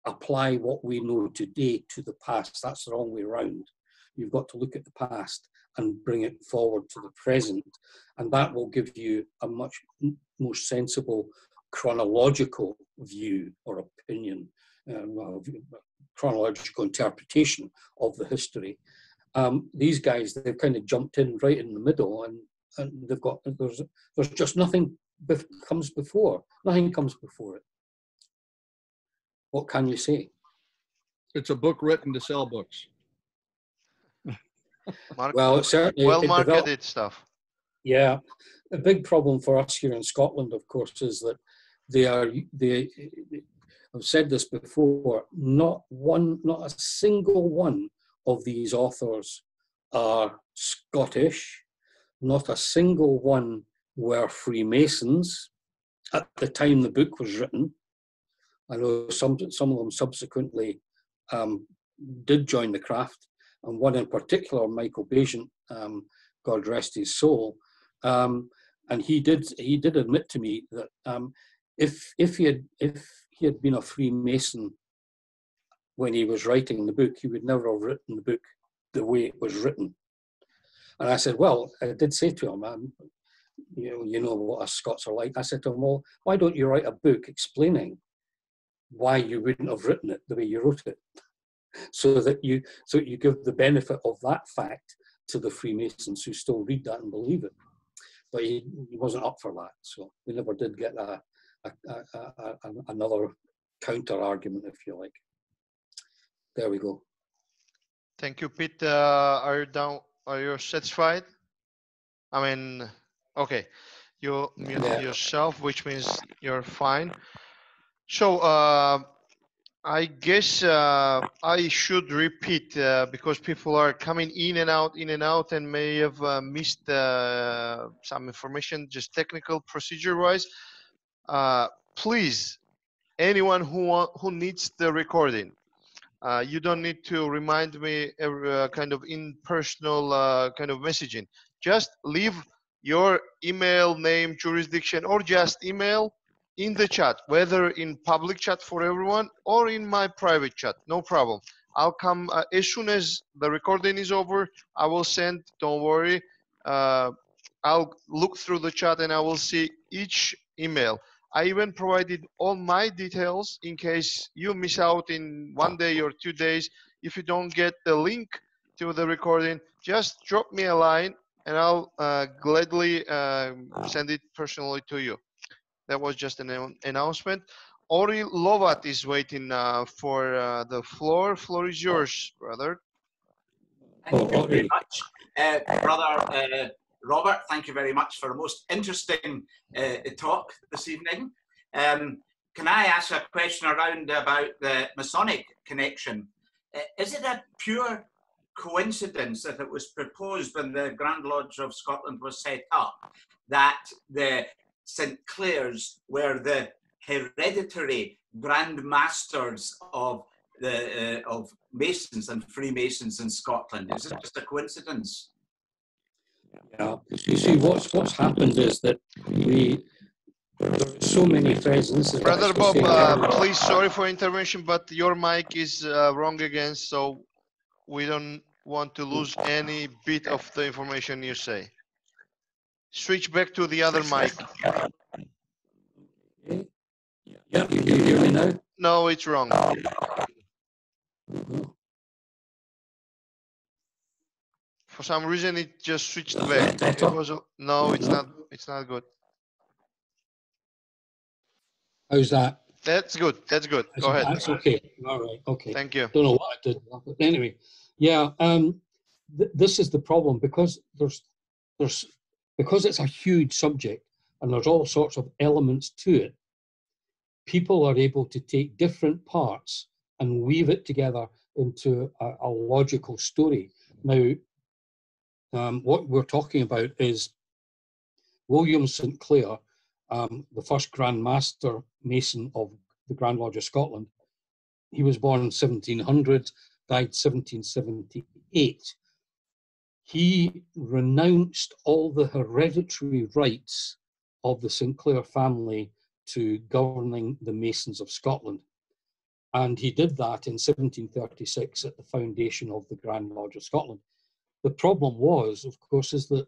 apply what we know today to the past. That's the wrong way around. You've got to look at the past and bring it forward to the present, and that will give you a much more sensible chronological view or opinion, chronological interpretation of the history. These guys, they've kind of jumped in right in the middle, and they've got, there's just nothing comes before. Nothing comes before it. What can you say? It's a book written to sell books. Well, it certainly well marketed stuff. Yeah, a big problem for us here in Scotland, of course, is that I've said this before, not a single one of these authors are Scottish, not a single one were Freemasons at the time the book was written. I know some of them subsequently did join the craft, and one in particular, Michael Bagent, God rest his soul, and he did admit to me that if he had been a Freemason when he was writing the book, he would never have written the book the way it was written. And I said, well, I did say to him, you know what us Scots are like. I said to him, well, why don't you write a book explaining why you wouldn't have written it the way you wrote it, so that you give the benefit of that fact to the Freemasons who still read that and believe it. But he wasn't up for that, so we never did get another counter argument, if you like. There we go. Thank you, Pete. Are you satisfied? I mean, okay. You mute yourself, which means you're fine. So I guess I should repeat because people are coming in and out, and may have missed some information, just technical procedure-wise. Please, anyone who needs the recording, you don't need to remind me every kind of impersonal kind of messaging. Just leave your email, name, jurisdiction, or just email in the chat, whether in public chat for everyone or in my private chat, no problem. I'll come as soon as the recording is over. I will send, don't worry. I'll look through the chat and I will see each email. I even provided all my details in case you miss out in 1 day or 2 days. If you don't get the link to the recording, just drop me a line and I'll gladly send it personally to you. That was just an announcement. Ori Lovat is waiting for the floor. Floor is yours, brother. Thank you very much. Brother Robert, thank you very much for a most interesting talk this evening. Can I ask a question around about the Masonic connection? Is it a pure coincidence that it was proposed when the Grand Lodge of Scotland was set up that the St. Clairs were the hereditary Grand Masters of Masons and Freemasons in Scotland? Is it just a coincidence? Yeah, you see, what's happened is that there are so many threads. Brother Bob, please, sorry for intervention, but your mic is wrong again, so we don't want to lose any bit of the information you say. Switch back to the other mic. Yeah, you hear me now? No, it's wrong. For some reason, it just switched back. It was no, it's not. It's not good. How's that? That's good. That's good. Go ahead. That's okay. All right. Okay. Thank you. Don't know what I did, but anyway, yeah. This is the problem because because it's a huge subject and there's all sorts of elements to it. People are able to take different parts and weave it together into a logical story. Now, what we're talking about is William St. Clair, the first Grand Master Mason of the Grand Lodge of Scotland. He was born in 1700, died 1778. He renounced all the hereditary rights of the St. Clair family to governing the Masons of Scotland. And he did that in 1736 at the foundation of the Grand Lodge of Scotland. The problem was, of course, is that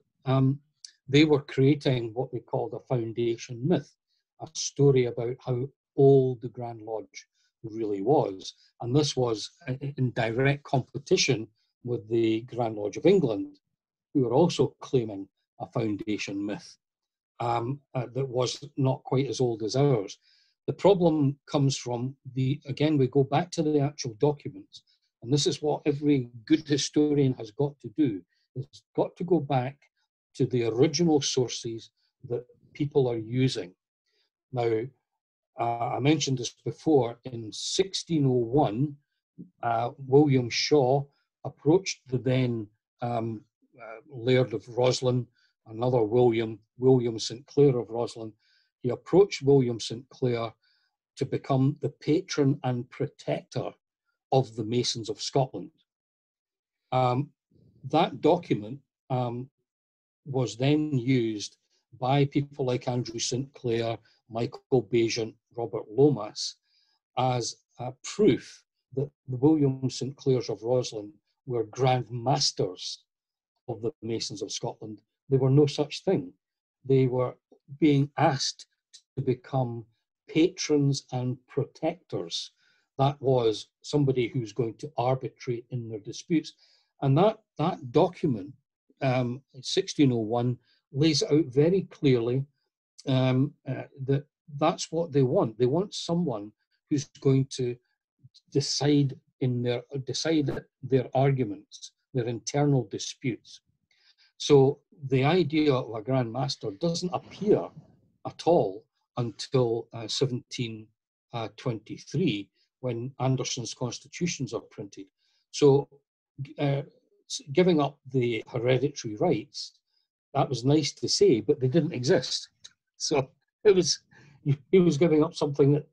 they were creating what they called a foundation myth, a story about how old the Grand Lodge really was. And this was in direct competition with the Grand Lodge of England, who were also claiming a foundation myth that was not quite as old as ours. The problem comes from again, we go back to the actual documents, and this is what every good historian has got to do. It's got to go back to the original sources, that people are using. Now, I mentioned this before. In 1601, William Shaw approached the then Laird of Rosslyn, another William St. Clair of Rosslyn. He approached William St. Clair to become the patron and protector of the Masons of Scotland. That document was then used by people like Andrew St. Clair, Michael Bagent, Robert Lomas, as proof that the William St. Clairs of Rosslyn were Grand Masters of the Masons of Scotland. They were no such thing. They were being asked to become patrons and protectors. That was somebody who's going to arbitrate in their disputes. And that document, 1601, lays out very clearly that that's what they want. They want someone who's going to decide their arguments, their internal disputes. So the idea of a Grand Master doesn't appear at all until 1723, when Anderson's constitutions are printed. So giving up the hereditary rights, that was nice to say, but they didn't exist. So he was giving up something that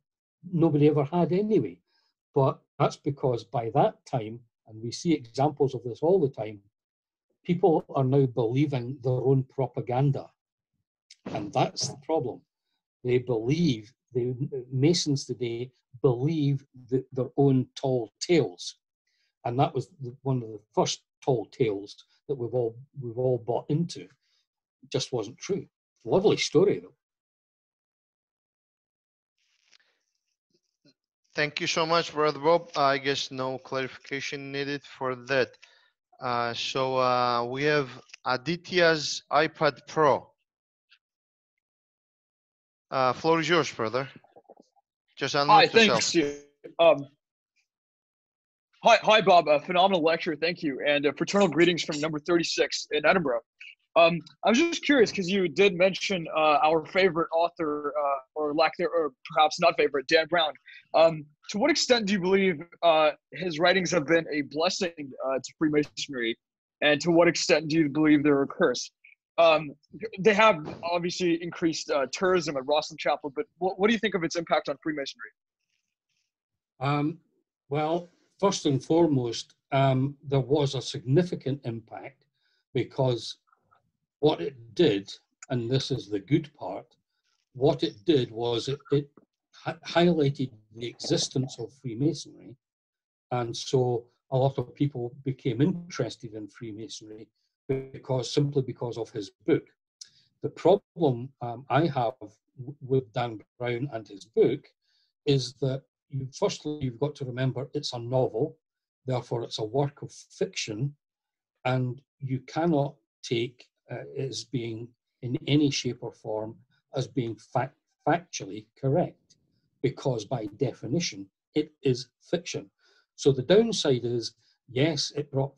nobody ever had anyway. But that's because by that time, and we see examples of this all the time, people are now believing their own propaganda. And that's the problem. They believe, the Masons today believe their own tall tales. And that was one of the first tall tales that we've all bought into. It just wasn't true. Lovely story, though. Thank you so much, Brother Bob. I guess no clarification needed for that. So we have Aditya's iPad Pro. Floor is yours, brother. Just unmute yourself. Thanks. Hi, Bob. Phenomenal lecture. Thank you. And fraternal greetings from number 36 in Edinburgh. I was just curious because you did mention our favorite author, or perhaps not favorite, Dan Brown. To what extent do you believe his writings have been a blessing to Freemasonry, and to what extent do you believe they're a curse? They have obviously increased tourism at Rosslyn Chapel, but what do you think of its impact on Freemasonry? Well, first and foremost, there was a significant impact, because what it did, and this is the good part, what it did was it highlighted the existence of Freemasonry, and so a lot of people became interested in Freemasonry simply because of his book. The problem I have with Dan Brown and his book is that firstly, you've got to remember it's a novel, therefore it's a work of fiction, and you cannot take it as being in any shape or form as being factually correct, because by definition it is fiction. So the downside is, yes, it brought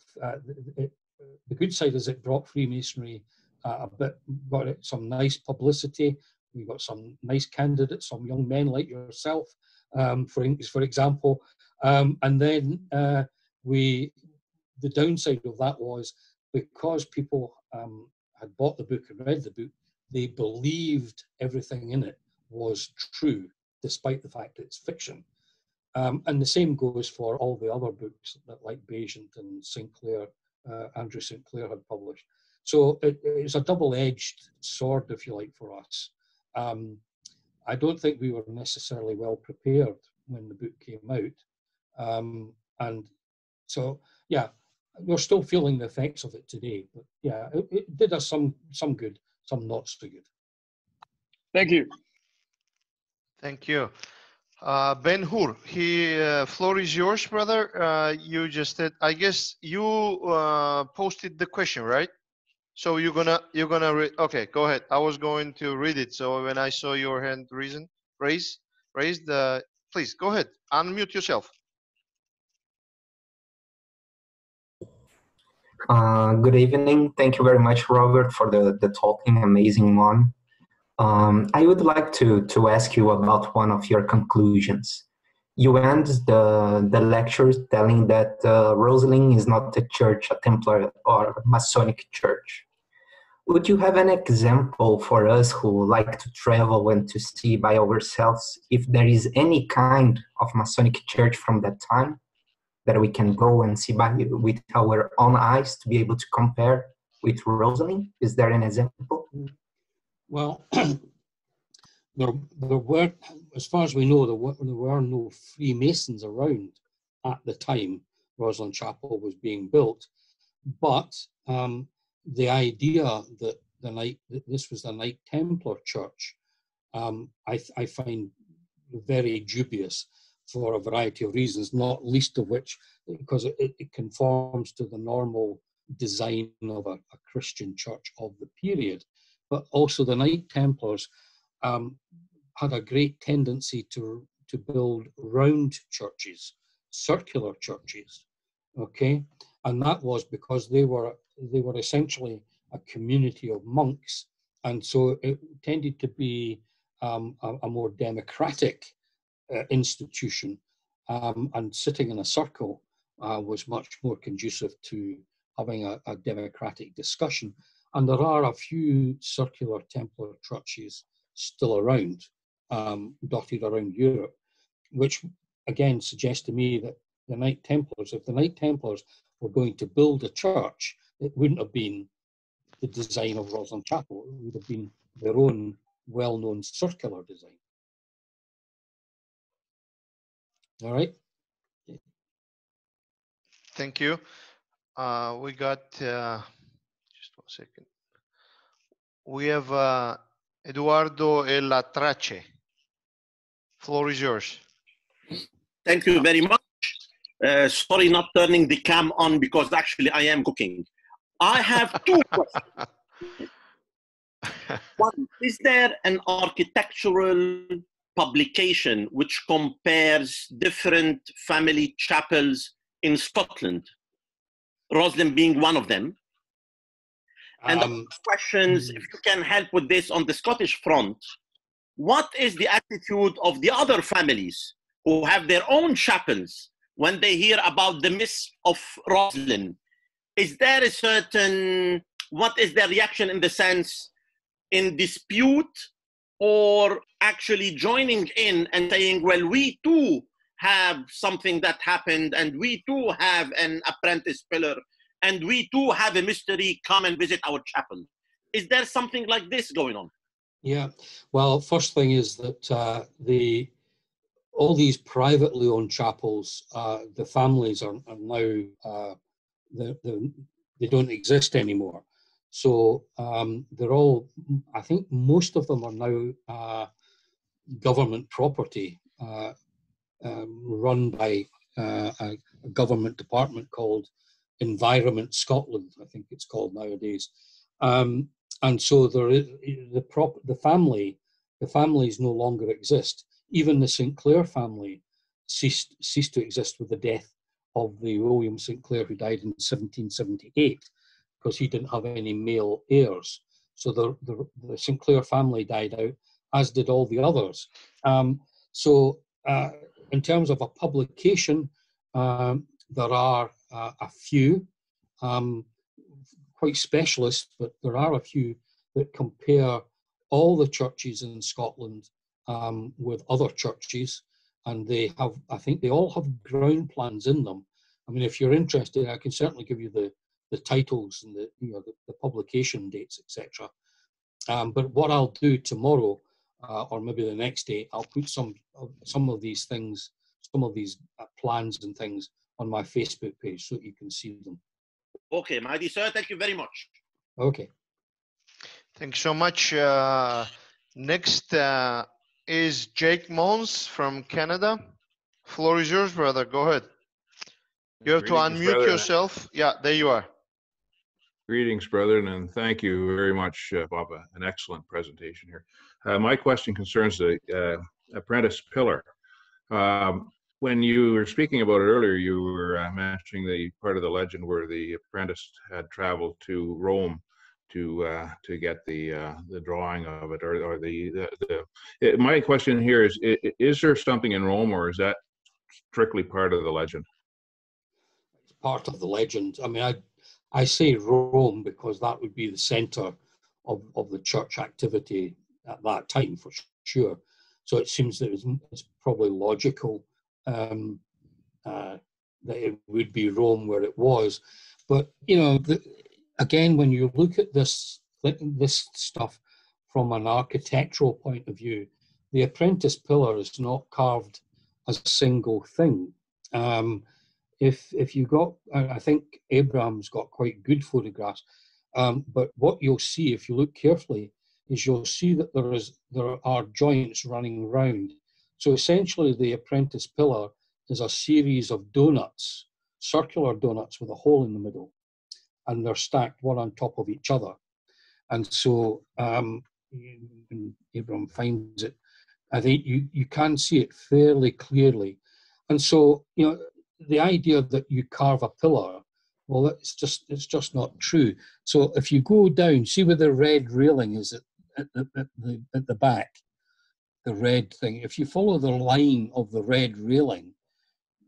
the good side is it brought Freemasonry got it some nice publicity. We got some nice candidates, some young men like yourself, for example, and then the downside of that was, because people had bought the book and read the book, they believed everything in it was true, despite the fact it's fiction. And the same goes for all the other books that, like Bagent and St. Clair, Andrew St. Clair had published. So it's a double-edged sword, if you like, for us. I don't think we were necessarily well prepared when the book came out. And so, yeah, we're still feeling the effects of it today. But yeah, it did us some good, some not so good. Thank you. Thank you. Ben Hur, floor is yours, brother. You just said, I guess you posted the question, right? So you're gonna read. Okay, go ahead. I was going to read it. So when I saw your hand raised, please go ahead. Unmute yourself. Good evening. Thank you very much, Robert, for the talking, amazing one. I would like to ask you about one of your conclusions. You end the lecture telling that Rosslyn is not a church, a Templar or Masonic church. Would you have an example for us who like to travel and to see by ourselves if there is any kind of Masonic church from that time that we can go and see with our own eyes to be able to compare with Rosslyn? Is there an example? Well, there were, as far as we know, there were no Freemasons around at the time Rosslyn Chapel was being built. But the idea that this was the Knight Templar church, I find very dubious for a variety of reasons, not least of which because it conforms to the normal design of a Christian church of the period. But also the Knight Templars had a great tendency to build round churches, circular churches, okay? And that was because they were essentially a community of monks, and so it tended to be a more democratic institution, and sitting in a circle was much more conducive to having a democratic discussion. And there are a few circular Templar churches still around, dotted around Europe, which again suggests to me that the Knight Templars, if the Knight Templars were going to build a church, it wouldn't have been the design of Rosslyn Chapel. It would have been their own well-known circular design. All right. Thank you. We got, just 1 second. We have Eduardo Elatrace. Floor is yours. Thank you very much. Sorry not turning the cam on because actually I am cooking. I have two questions. One, is there an architectural publication which compares different family chapels in Scotland, Rosslyn being one of them? And the questions, if you can help with this on the Scottish front, what is the attitude of the other families who have their own chapels when they hear about the miss of Rosslyn? Is there a certain, what is their reaction in the sense, in dispute, or actually joining in and saying, well, we too have something that happened, and we too have an apprentice pillar, and we too have a mystery, come and visit our chapel? Is there something like this going on? Yeah, well, first thing is that all these privately owned chapels, the families are now, they don't exist anymore. So they're all, I think most of them are now government property, run by a government department called Environment Scotland, I think it's called nowadays. And so there is the families no longer exist. Even the St. Clair family ceased to exist with the death of the William St. Clair, who died in 1778, because he didn't have any male heirs. So the St. Clair family died out, as did all the others. So in terms of a publication, there are a few, quite specialist, but there are a few that compare all the churches in Scotland with other churches, and they have, I think they all have ground plans in them. I mean, if you're interested, I can certainly give you the titles and the publication dates, etc. But what I'll do tomorrow, or maybe the next day, I'll put some of these things, some of these plans and things on my Facebook page so that you can see them. Okay, my dear sir, thank you very much. Okay. Thanks so much. Next is Jake Mons from Canada. Floor is yours, brother. Go ahead. You have to unmute yourself. Yeah, there you are. Greetings, brethren, and thank you very much, Bob. An excellent presentation here. My question concerns the apprentice pillar. When you were speaking about it earlier, you were mentioning the part of the legend where the apprentice had traveled to Rome to get the drawing of it, or my question here is there something in Rome, or is that strictly part of the legend? It's part of the legend. I mean, I say Rome because that would be the center of the church activity at that time, for sure. So it seems that it's probably logical that it would be Rome where it was. But, you know, again, when you look at this stuff from an architectural point of view, the apprentice pillar is not carved as a single thing. If you got, I think Abraham's got quite good photographs, but what you'll see if you look carefully is you'll see that there are joints running round. So essentially the apprentice pillar is a series of donuts, circular donuts with a hole in the middle, and they're stacked one on top of each other. And so when Abraham finds it, I think you can see it fairly clearly. And so, you know, the idea that you carve a pillar, well, it's just not true. So if you go down, see where the red railing is at the back, the red thing. If you follow the line of the red railing,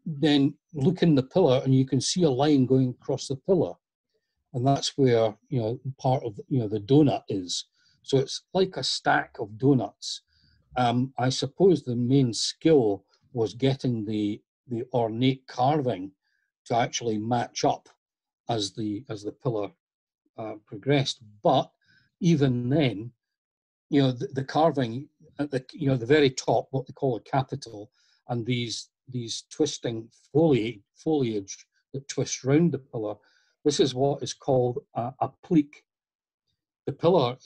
then look in the pillar and you can see a line going across the pillar. And that's where, you know, part of, you know, the donut is. So it's like a stack of donuts. I suppose the main skill was getting the ornate carving to actually match up as the pillar progressed. But even then, you know, the carving at the very top, what they call a capital, and these twisting foliage that twists round the pillar, this is what is called a plique. The pillar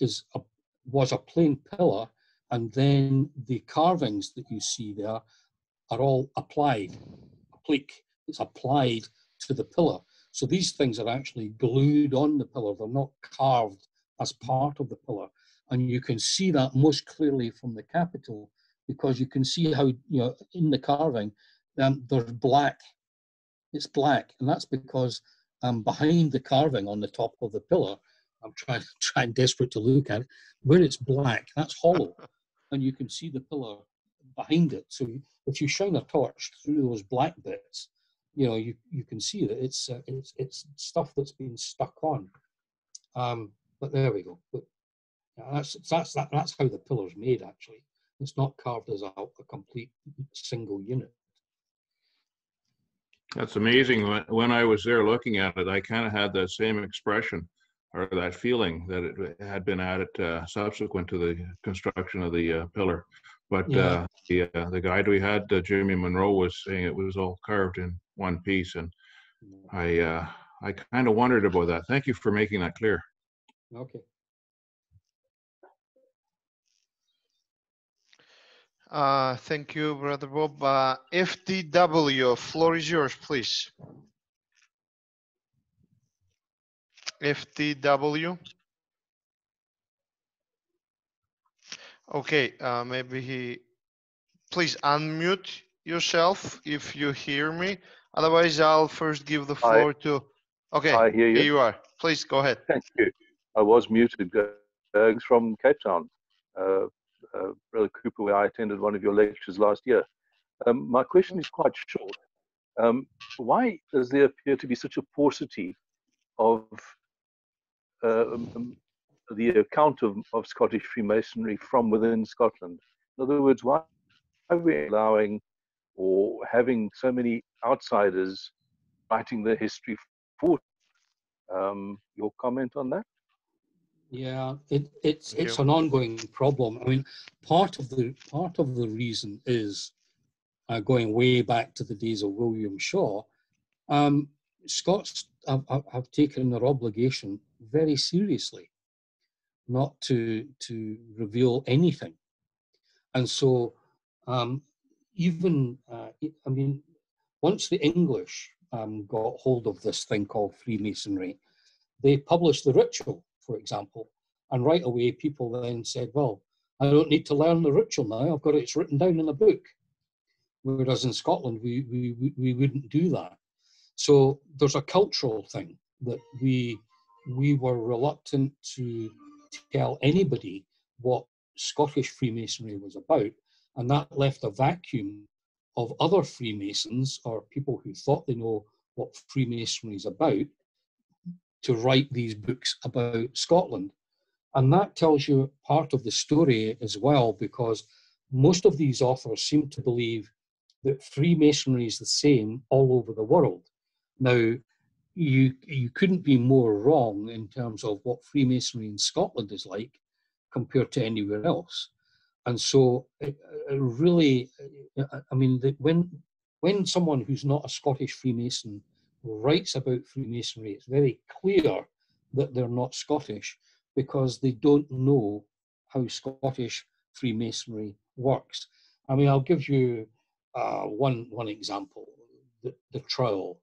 was a plain pillar, and then the carvings that you see there are all applied. A plique is applied to the pillar. So these things are actually glued on the pillar. They're not carved as part of the pillar. And you can see that most clearly from the capital, because you can see how, you know, in the carving, there's black. It's black, and that's because behind the carving on the top of the pillar, I'm trying desperate to look at it, where it's black, that's hollow, and you can see the pillar behind it. So if you shine a torch through those black bits, you know, you can see that it's stuff that's been stuck on. But there we go. But that's how the pillar's made. Actually, it's not carved as a complete single unit. That's amazing. When I was there looking at it, I kind of had that same expression, or that feeling that it had been added subsequent to the construction of the pillar. But Yeah. The guide we had, Jimmy Monroe, was saying it was all carved in one piece, and I kind of wondered about that. Thank you for making that clear. Okay. Thank you, Brother Bob. FTW, floor is yours, please. FTW. Okay, maybe please unmute yourself if you hear me. Otherwise, I'll first give the floor to. Okay, I hear you. Here you are. Please go ahead. Thank you. I was muted. Gergs from Cape Town. Brother Cooper, where I attended one of your lectures last year. My question is quite short. Why does there appear to be such a paucity of the account of Scottish Freemasonry from within Scotland? In other words, why are we allowing or having so many outsiders writing the history for? Your comment on that? Yeah, it's an ongoing problem. I mean, part of the reason is going way back to the days of William Shaw. Scots have taken their obligation very seriously, not to reveal anything, and so even I mean, once the English got hold of this thing called Freemasonry, they published the ritual, for example, and right away people then said, well, I don't need to learn the ritual now, I've got it, it's written down in a book. Whereas in Scotland, we wouldn't do that. So there's a cultural thing that we we were reluctant to tell anybody what Scottish Freemasonry was about, and that left a vacuum of other Freemasons or people who thought they know what Freemasonry is about to write these books about Scotland. And that tells you part of the story as well, because most of these authors seem to believe that Freemasonry is the same all over the world. Now, you couldn't be more wrong in terms of what Freemasonry in Scotland is like compared to anywhere else. And so it really, I mean, when someone who's not a Scottish Freemason writes about Freemasonry, it's very clear that they're not Scottish, because they don't know how Scottish Freemasonry works. I mean, I'll give you one example, the trowel,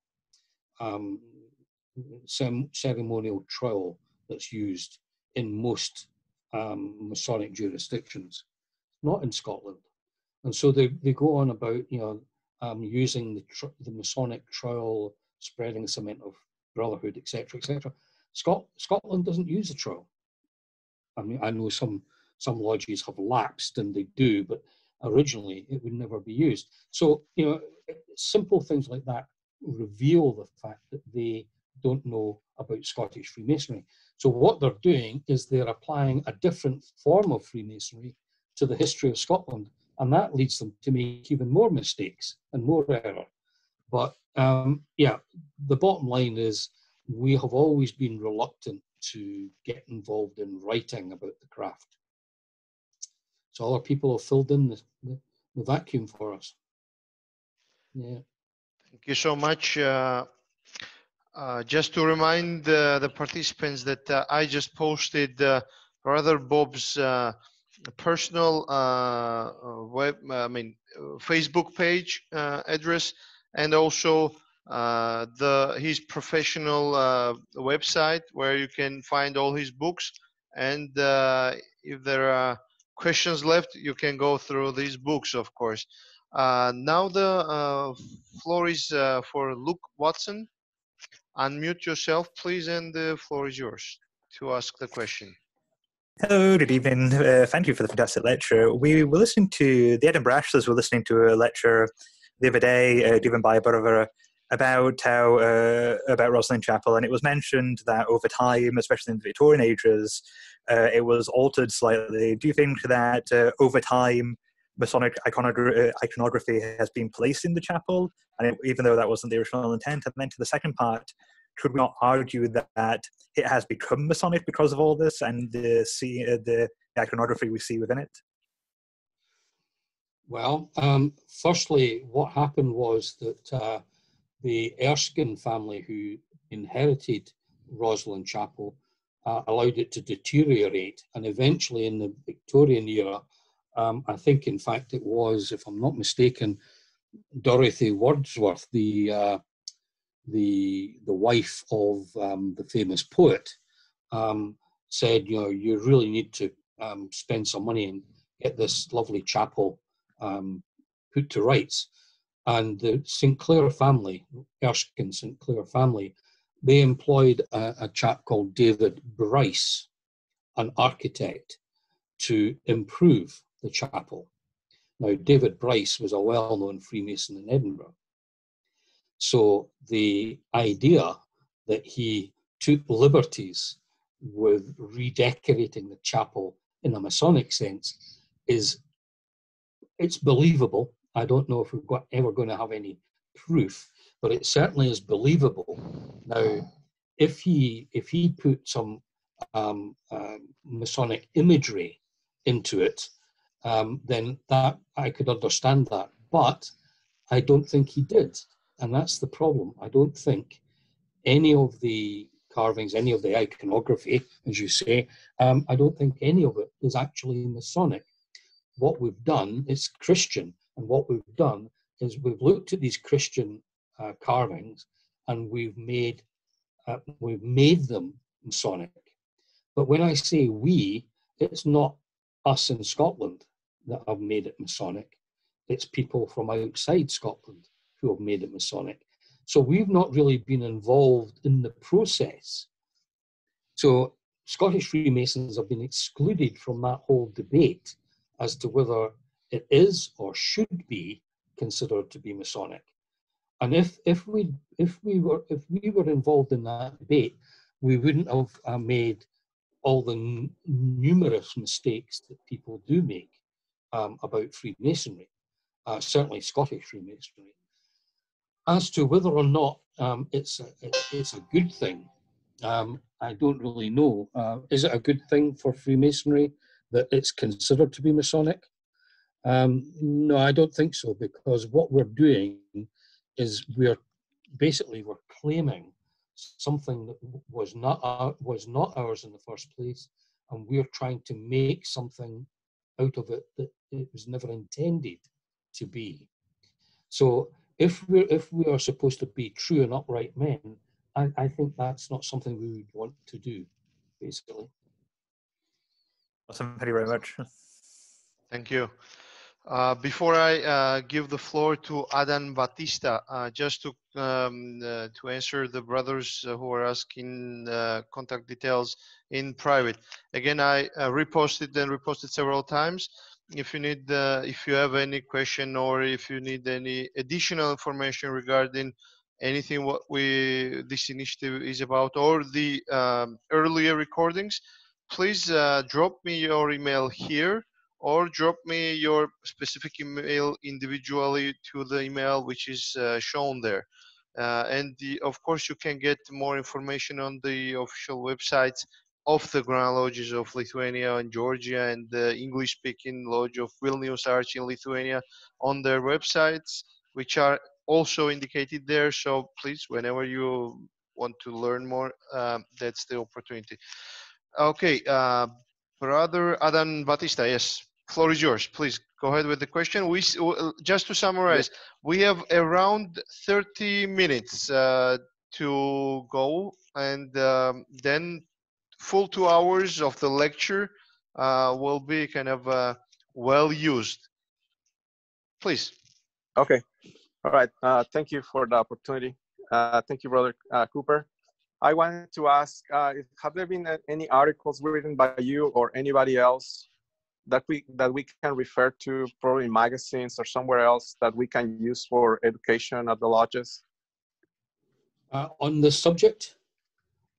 ceremonial trowel that's used in most Masonic jurisdictions, not in Scotland. And so they go on about, using the Masonic trowel, spreading the cement of brotherhood, etc., etc. Scotland doesn't use a trowel. I mean, I know some lodges have lapsed and they do, but originally it would never be used. So, simple things like that reveal the fact that they don't know about Scottish Freemasonry. So what they're doing is they're applying a different form of Freemasonry to the history of Scotland, and that leads them to make even more mistakes and more error. But the bottom line is we have always been reluctant to get involved in writing about the craft. So other people have filled in the vacuum for us. Yeah. Thank you so much. Just to remind the participants that I just posted Brother Bob's personal Facebook page address, and also his professional website, where you can find all his books. And if there are questions left, you can go through these books, of course. Now the floor is for Luke Watson. Unmute yourself, please, and the floor is yours to ask the question. Hello, good evening. Thank you for the fantastic lecture. We were listening to, the Edinburgh Ashlers were listening to a lecture the other day given by a brother about about Rosslyn Chapel, and it was mentioned that over time, especially in the Victorian ages, it was altered slightly. Do you think that over time, Masonic iconography has been placed in the chapel, and even though that wasn't the original intent? And then to the second part, could we not argue that it has become Masonic because of all this and the iconography we see within it? Well, firstly, what happened was that the Erskine family, who inherited Rosslyn Chapel, allowed it to deteriorate, and eventually in the Victorian era, I think, in fact, it was, if I'm not mistaken, Dorothy Wordsworth, the wife of the famous poet, said, you really need to spend some money and get this lovely chapel put to rights. And the St. Clair family, Erskine St. Clair family, they employed a chap called David Bryce, an architect, to improve the chapel. Now, David Bryce was a well-known Freemason in Edinburgh. So the idea that he took liberties with redecorating the chapel in a Masonic sense it's believable. I don't know if we're ever going to have any proof, but it certainly is believable. Now, if he put some Masonic imagery into it, then that I could understand that, but I don't think he did, and that's the problem. I don't think any of the carvings, any of the iconography, as you say, I don't think any of it is actually Masonic. What we've done is Christian, and what we've done is we've looked at these Christian carvings and we've made them Masonic. But when I say we, it's not us in Scotland that have made it Masonic. It's people from outside Scotland who have made it Masonic. So we've not really been involved in the process. So Scottish Freemasons have been excluded from that whole debate as to whether it is or should be considered to be Masonic. And if we were involved in that debate, we wouldn't have made all the numerous mistakes that people do make about Freemasonry, certainly Scottish Freemasonry. As to whether or not it's a good thing, I don't really know. Is it a good thing for Freemasonry that it's considered to be Masonic? No, I don't think so, because what we're doing is we're claiming something that was not ours in the first place, and we're trying to make something out of it that it was never intended to be. So if we are supposed to be true and upright men, I think that's not something we would want to do, basically. Awesome. Thank you very much. Thank you. Before I give the floor to Adan Batista, just to answer the brothers who are asking contact details in private. Again, I reposted several times. If you need, if you have any question or if you need any additional information regarding anything what this initiative is about or the earlier recordings, please drop me your email here, or drop me your specific email individually to the email which is shown there. Of course, you can get more information on the official websites of the Grand Lodges of Lithuania and Georgia and the English-speaking Lodge of Vilnius Arch in Lithuania on their websites, which are also indicated there. So please, whenever you want to learn more, that's the opportunity. Okay, Brother Adan Batista, yes, floor is yours. Please go ahead with the question. Just to summarize, we have around 30 minutes to go, and then full 2 hours of the lecture will be kind of well used. Please. Okay. All right. Thank you for the opportunity. Thank you, Brother Cooper. I wanted to ask, have there been any articles written by you or anybody else that we can refer to, probably in magazines or somewhere else, that we can use for education at the lodges? On the subject?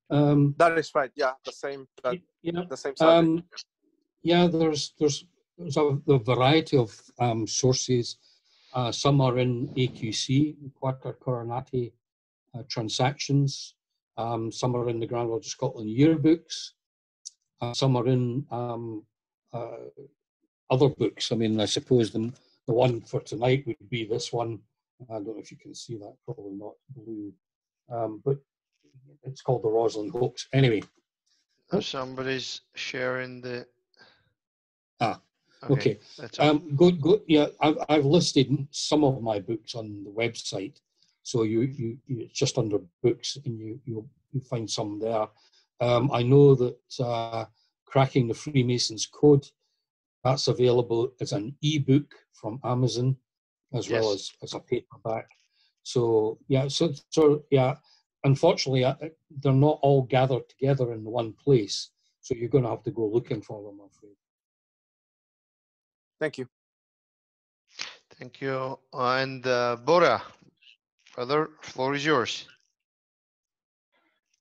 That is right. Yeah, the same. The same subject. Yeah, there's a variety of sources. Some are in AQC, Quater Coronati transactions. Some are in the Grand Lodge of Scotland yearbooks. Some are in other books. I mean, I suppose the one for tonight would be this one. I don't know if you can see that, probably not blue. But it's called the Rosslyn Hoax. Anyway. Somebody's sharing the... Okay. Good. Yeah, I've listed some of my books on the website. So it's just under books, and you find some there. I know that Cracking the Freemasons Code, that's available as an ebook from Amazon, as well as a paperback. So yeah, unfortunately, they're not all gathered together in one place. So you're going to have to go looking for them, I'm afraid. Thank you. Thank you. And Bora, brother, floor is yours.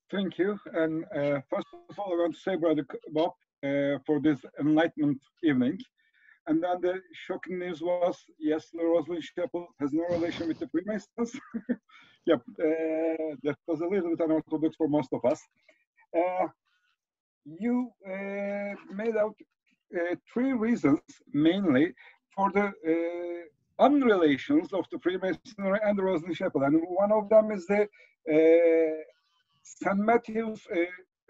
Thank you. And first of all, I want to say, Brother Bob, for this enlightenment evening. And then the shocking news was, yes, the Rosslyn Chapel has no relation with the Freemasons. Yep, that was a little bit unorthodox for most of us. You made out 3 reasons, mainly, for the unrelations of the Freemasonry and the Rosslyn Chapel. And one of them is the St. Matthew's.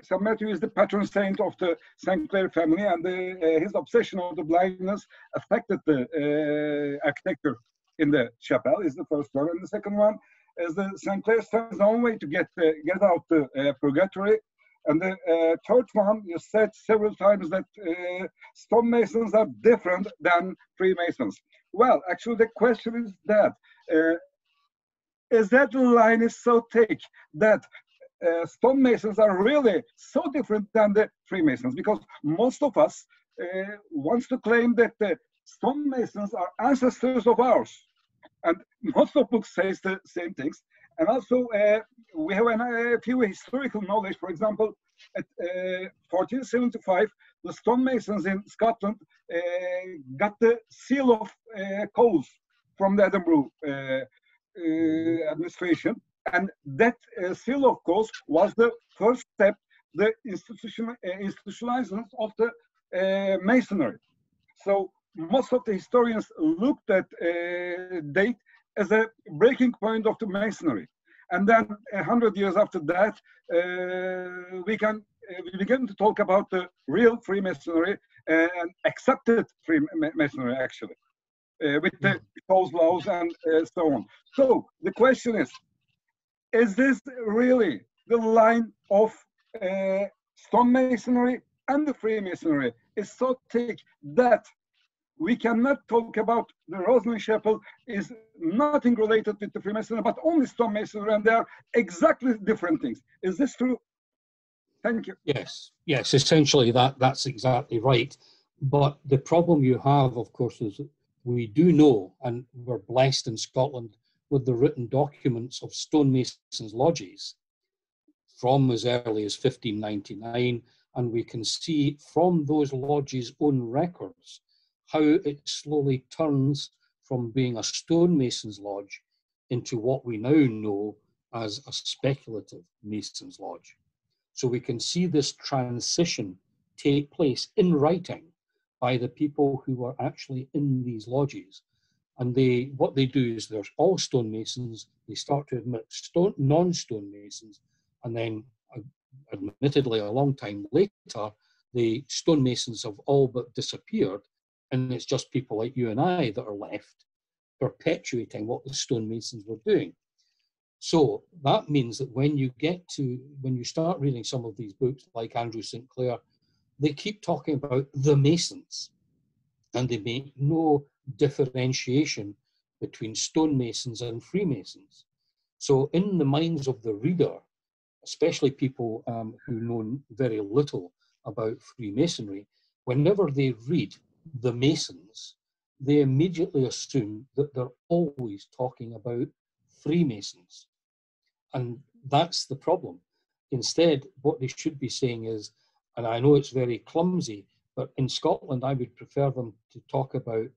St. Matthew is the patron saint of the St. Clair family, and his obsession of the blindness affected the architecture in the chapel, is the first one. And the second one is the St. Clair's own way to get out the purgatory. And the third one, you said several times that stonemasons are different than Freemasons. Well, actually, the question is that the line is so thick that stonemasons are really so different than the Freemasons, because most of us wants to claim that the stonemasons are ancestors of ours, and most of books says the same things. And also we have a few historical knowledge. For example, at 1475, the stonemasons in Scotland got the seal of coals from the Edinburgh administration, and that seal of coals was the first step, the institutionalization of the masonry. So most of the historians looked at date as a breaking point of the masonry. And then 100 years after that, we begin to talk about the real Freemasonry and accepted Freemasonry, actually, with the Coles laws and so on. So the question is this really the line of stonemasonry and the Freemasonry is so thick that we cannot talk about the Rosslyn Chapel is nothing related with the Freemasonry, but only stonemasonry, and they are exactly different things. Is this true? Thank you. Yes, yes, essentially that's exactly right. But the problem you have, of course, is we do know, and we're blessed in Scotland with the written documents of stonemasons' lodges from as early as 1599, and we can see from those lodges' own records how it slowly turns from being a stonemason's lodge into what we now know as a speculative mason's lodge. So we can see this transition take place in writing by the people who were actually in these lodges. And what they do is there's all stonemasons, they start to admit non-stonemasons, and then admittedly a long time later, the stonemasons have all but disappeared, and it's just people like you and I that are left perpetuating what the stonemasons were doing. So that means that when you start reading some of these books like Andrew St. Clair, they keep talking about the Masons, and they make no differentiation between stonemasons and Freemasons. So in the minds of the reader, especially people who know very little about Freemasonry, whenever they read the Masons, they immediately assume that they're always talking about Freemasons. And that's the problem. Instead, what they should be saying is, and I know it's very clumsy, but in Scotland, I would prefer them to talk about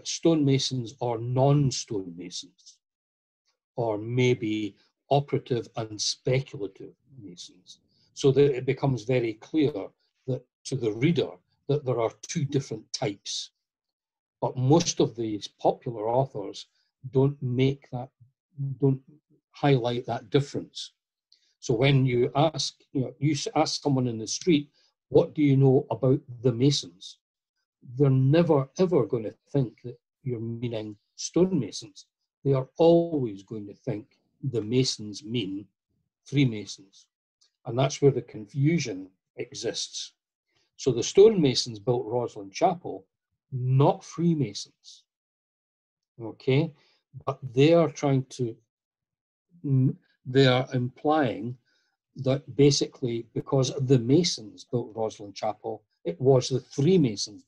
stonemasons or non-stonemasons, or maybe operative and speculative masons, so that it becomes very clear that to the reader that there are two different types. But most of these popular authors don't highlight that difference. So when you ask someone in the street, what do you know about the Masons? They're never ever going to think that you're meaning stonemasons. They are always going to think the Masons mean Freemasons. And that's where the confusion exists. So the stonemasons built Rosslyn Chapel, not Freemasons. Okay? But they are implying that basically because the Masons built Rosslyn Chapel, it was the Freemasons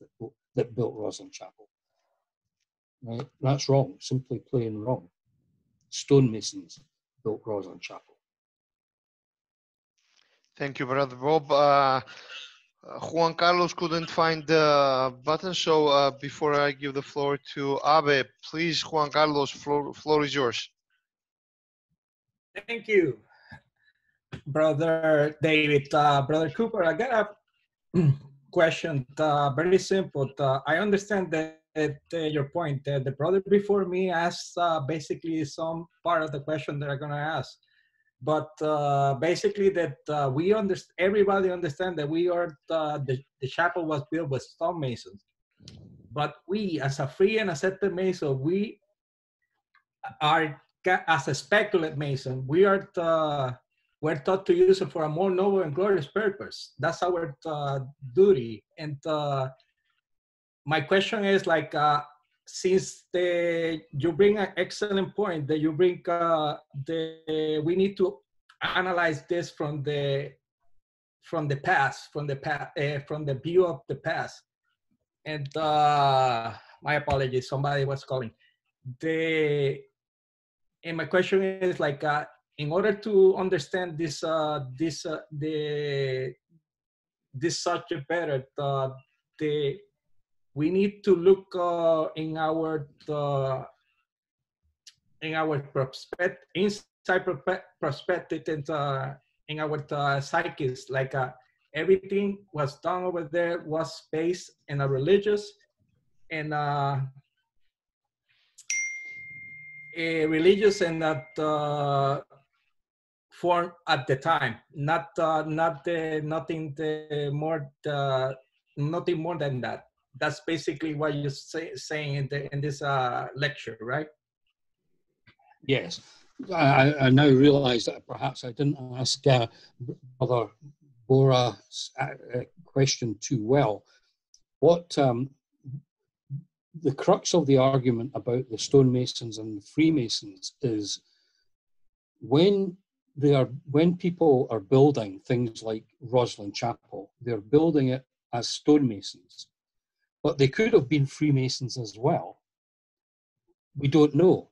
that built Rosslyn Chapel. Right? That's wrong, simply plain wrong. Stonemasons built Rosslyn Chapel. Thank you, Brother Bob. Juan Carlos couldn't find the button, so before I give the floor to Abe, please, Juan Carlos, floor is yours. Thank you, Brother David. Brother Cooper, I got a question, very simple. I understand that your point. The brother before me asked basically some part of the question that I'm going to ask. But basically that everybody understand that we are, the chapel was built with stonemasons. But we, as a free and accepted Mason, we are, as a speculative Mason, we're taught to use it for a more noble and glorious purpose. That's our duty. And my question is like, since you bring an excellent point that you bring, we need to analyze this from the past, from the view of the past. And my apologies, somebody was calling. And my question is like, in order to understand this subject better, we need to look in our inside perspective and in our psyches, like everything was done over there was based in a religious and that form at the time, nothing more than that. That's basically what you're saying in this lecture, right? Yes. I now realize that perhaps I didn't ask Brother Bora's question too well. What the crux of the argument about the stonemasons and the Freemasons is when people are building things like Rosslyn Chapel, they're building it as stonemasons, but they could have been Freemasons as well. We don't know.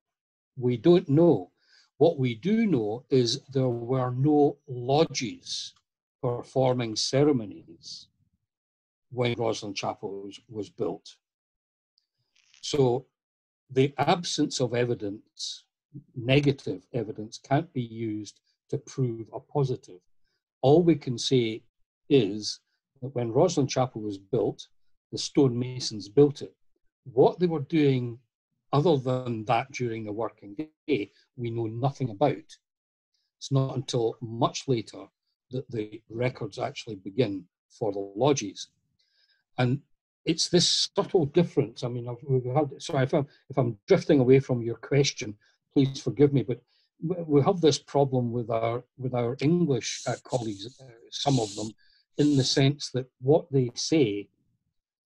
We don't know. What we do know is there were no lodges performing ceremonies when Rosslyn Chapel was built. So the absence of evidence, negative evidence, can't be used to prove a positive. All we can say is that when Rosslyn Chapel was built, the stonemasons built it. What they were doing other than that during the working day, we know nothing about. It's not until much later that the records actually begin for the lodges. And it's this subtle difference. I mean, sorry, if I'm drifting away from your question, please forgive me, but we have this problem with our English colleagues, some of them, in the sense that what they say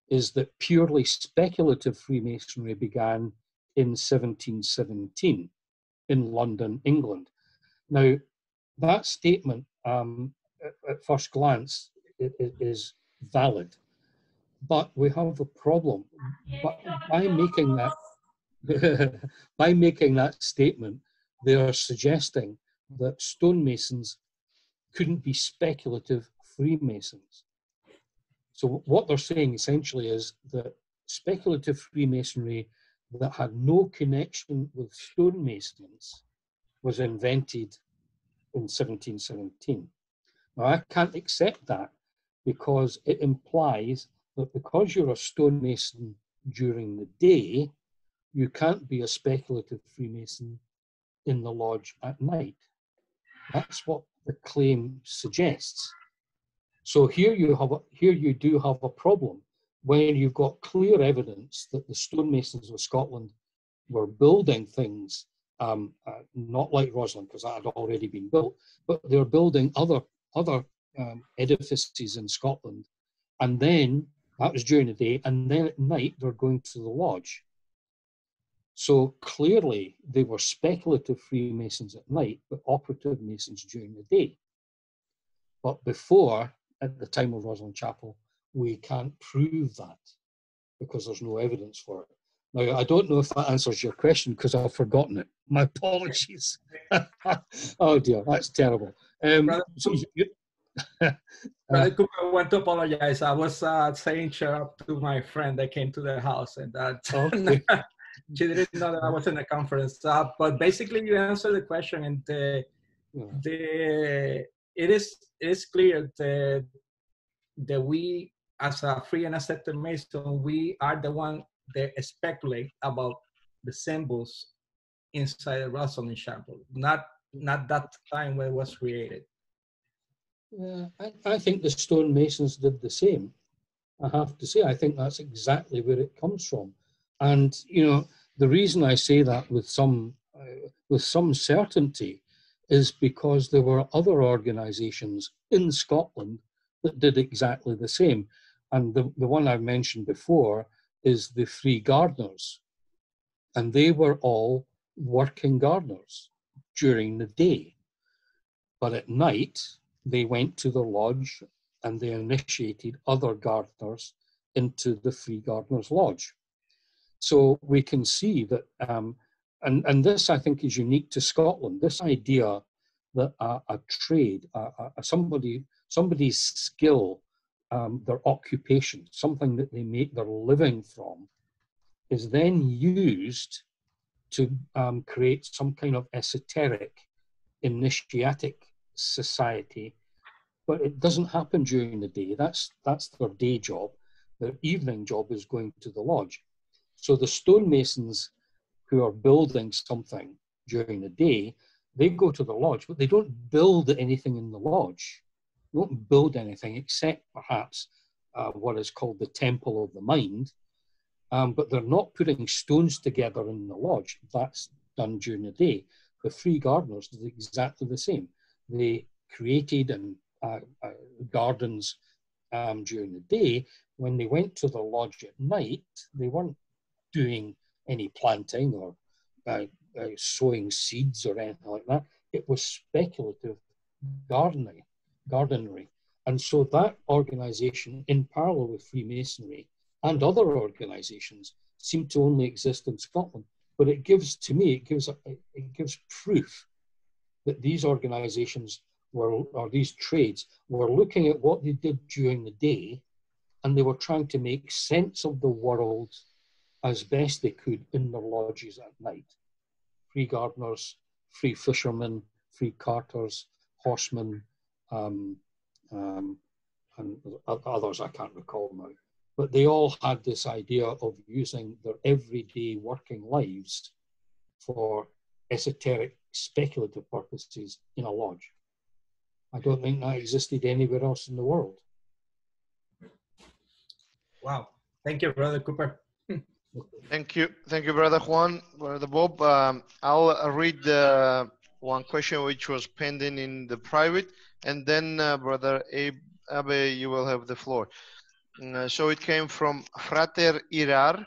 is that purely speculative Freemasonry began in 1717 in London, England. Now, that statement, at first glance, is valid, but we have a problem. But by making that statement, they are suggesting that stonemasons couldn't be speculative Freemasons. So what they're saying essentially is that speculative Freemasonry that had no connection with stonemasons was invented in 1717. Now, I can't accept that because it implies that because you're a stonemason during the day, you can't be a speculative Freemason in the lodge at night. That's what the claim suggests. So here you do have a problem when you've got clear evidence that the stonemasons of Scotland were building things, not like Rosslyn, because that had already been built, but they're building other edifices in Scotland. And then, that was during the day, and then at night they're going to the lodge. So clearly they were speculative Freemasons at night, but operative Masons during the day. But before, at the time of Rosslyn Chapel, we can't prove that because there's no evidence for it. Now, I don't know if that answers your question because I've forgotten it. My apologies. Oh dear, that's terrible. Brother Cooper, I want to apologize. I was saying shut up to my friend that came to the house, and okay. She didn't know that I was in a conference. But basically, you answered the question, and it is clear that we, as a free and accepted Mason, we are the one that speculate about the symbols inside the Rosslyn Chapel, not that time when it was created. Yeah, I think the stonemasons did the same. I have to say, I think that's exactly where it comes from. And, you know, the reason I say that with some certainty is because there were other organizations in Scotland that did exactly the same. And the one I've mentioned before is the Free Gardeners. And they were all working gardeners during the day. But at night, they went to the lodge and they initiated other gardeners into the Free Gardeners Lodge. So we can see that, and this I think is unique to Scotland, this idea that a trade, somebody's skill, their occupation, something that they make their living from, is then used to create some kind of esoteric, initiatic society. But it doesn't happen during the day. That's their day job. Their evening job is going to the lodge. So the stonemasons who are building something during the day, they go to the lodge, but they don't build anything in the lodge. They don't build anything except perhaps what is called the temple of the mind. But they're not putting stones together in the lodge. That's done during the day. The Free Gardeners did exactly the same. They created gardens during the day. When they went to the lodge at night, they weren't doing any planting or sowing seeds or anything like that. It was speculative gardenery. And so that organization, in parallel with Freemasonry and other organizations, seem to only exist in Scotland. But it gives, to me, it gives proof that these organizations or these trades were looking at what they did during the day, and they were trying to make sense of the world as best they could in their lodges at night. Free gardeners, free fishermen, free carters, horsemen, and others I can't recall now. But they all had this idea of using their everyday working lives for esoteric, speculative purposes in a lodge. I don't think that existed anywhere else in the world. Wow. Thank you, Brother Cooper. Thank you, Brother Juan, Brother Bob. I'll read one question which was pending in the private, and then Brother Abe, you will have the floor. So it came from Frater Irar,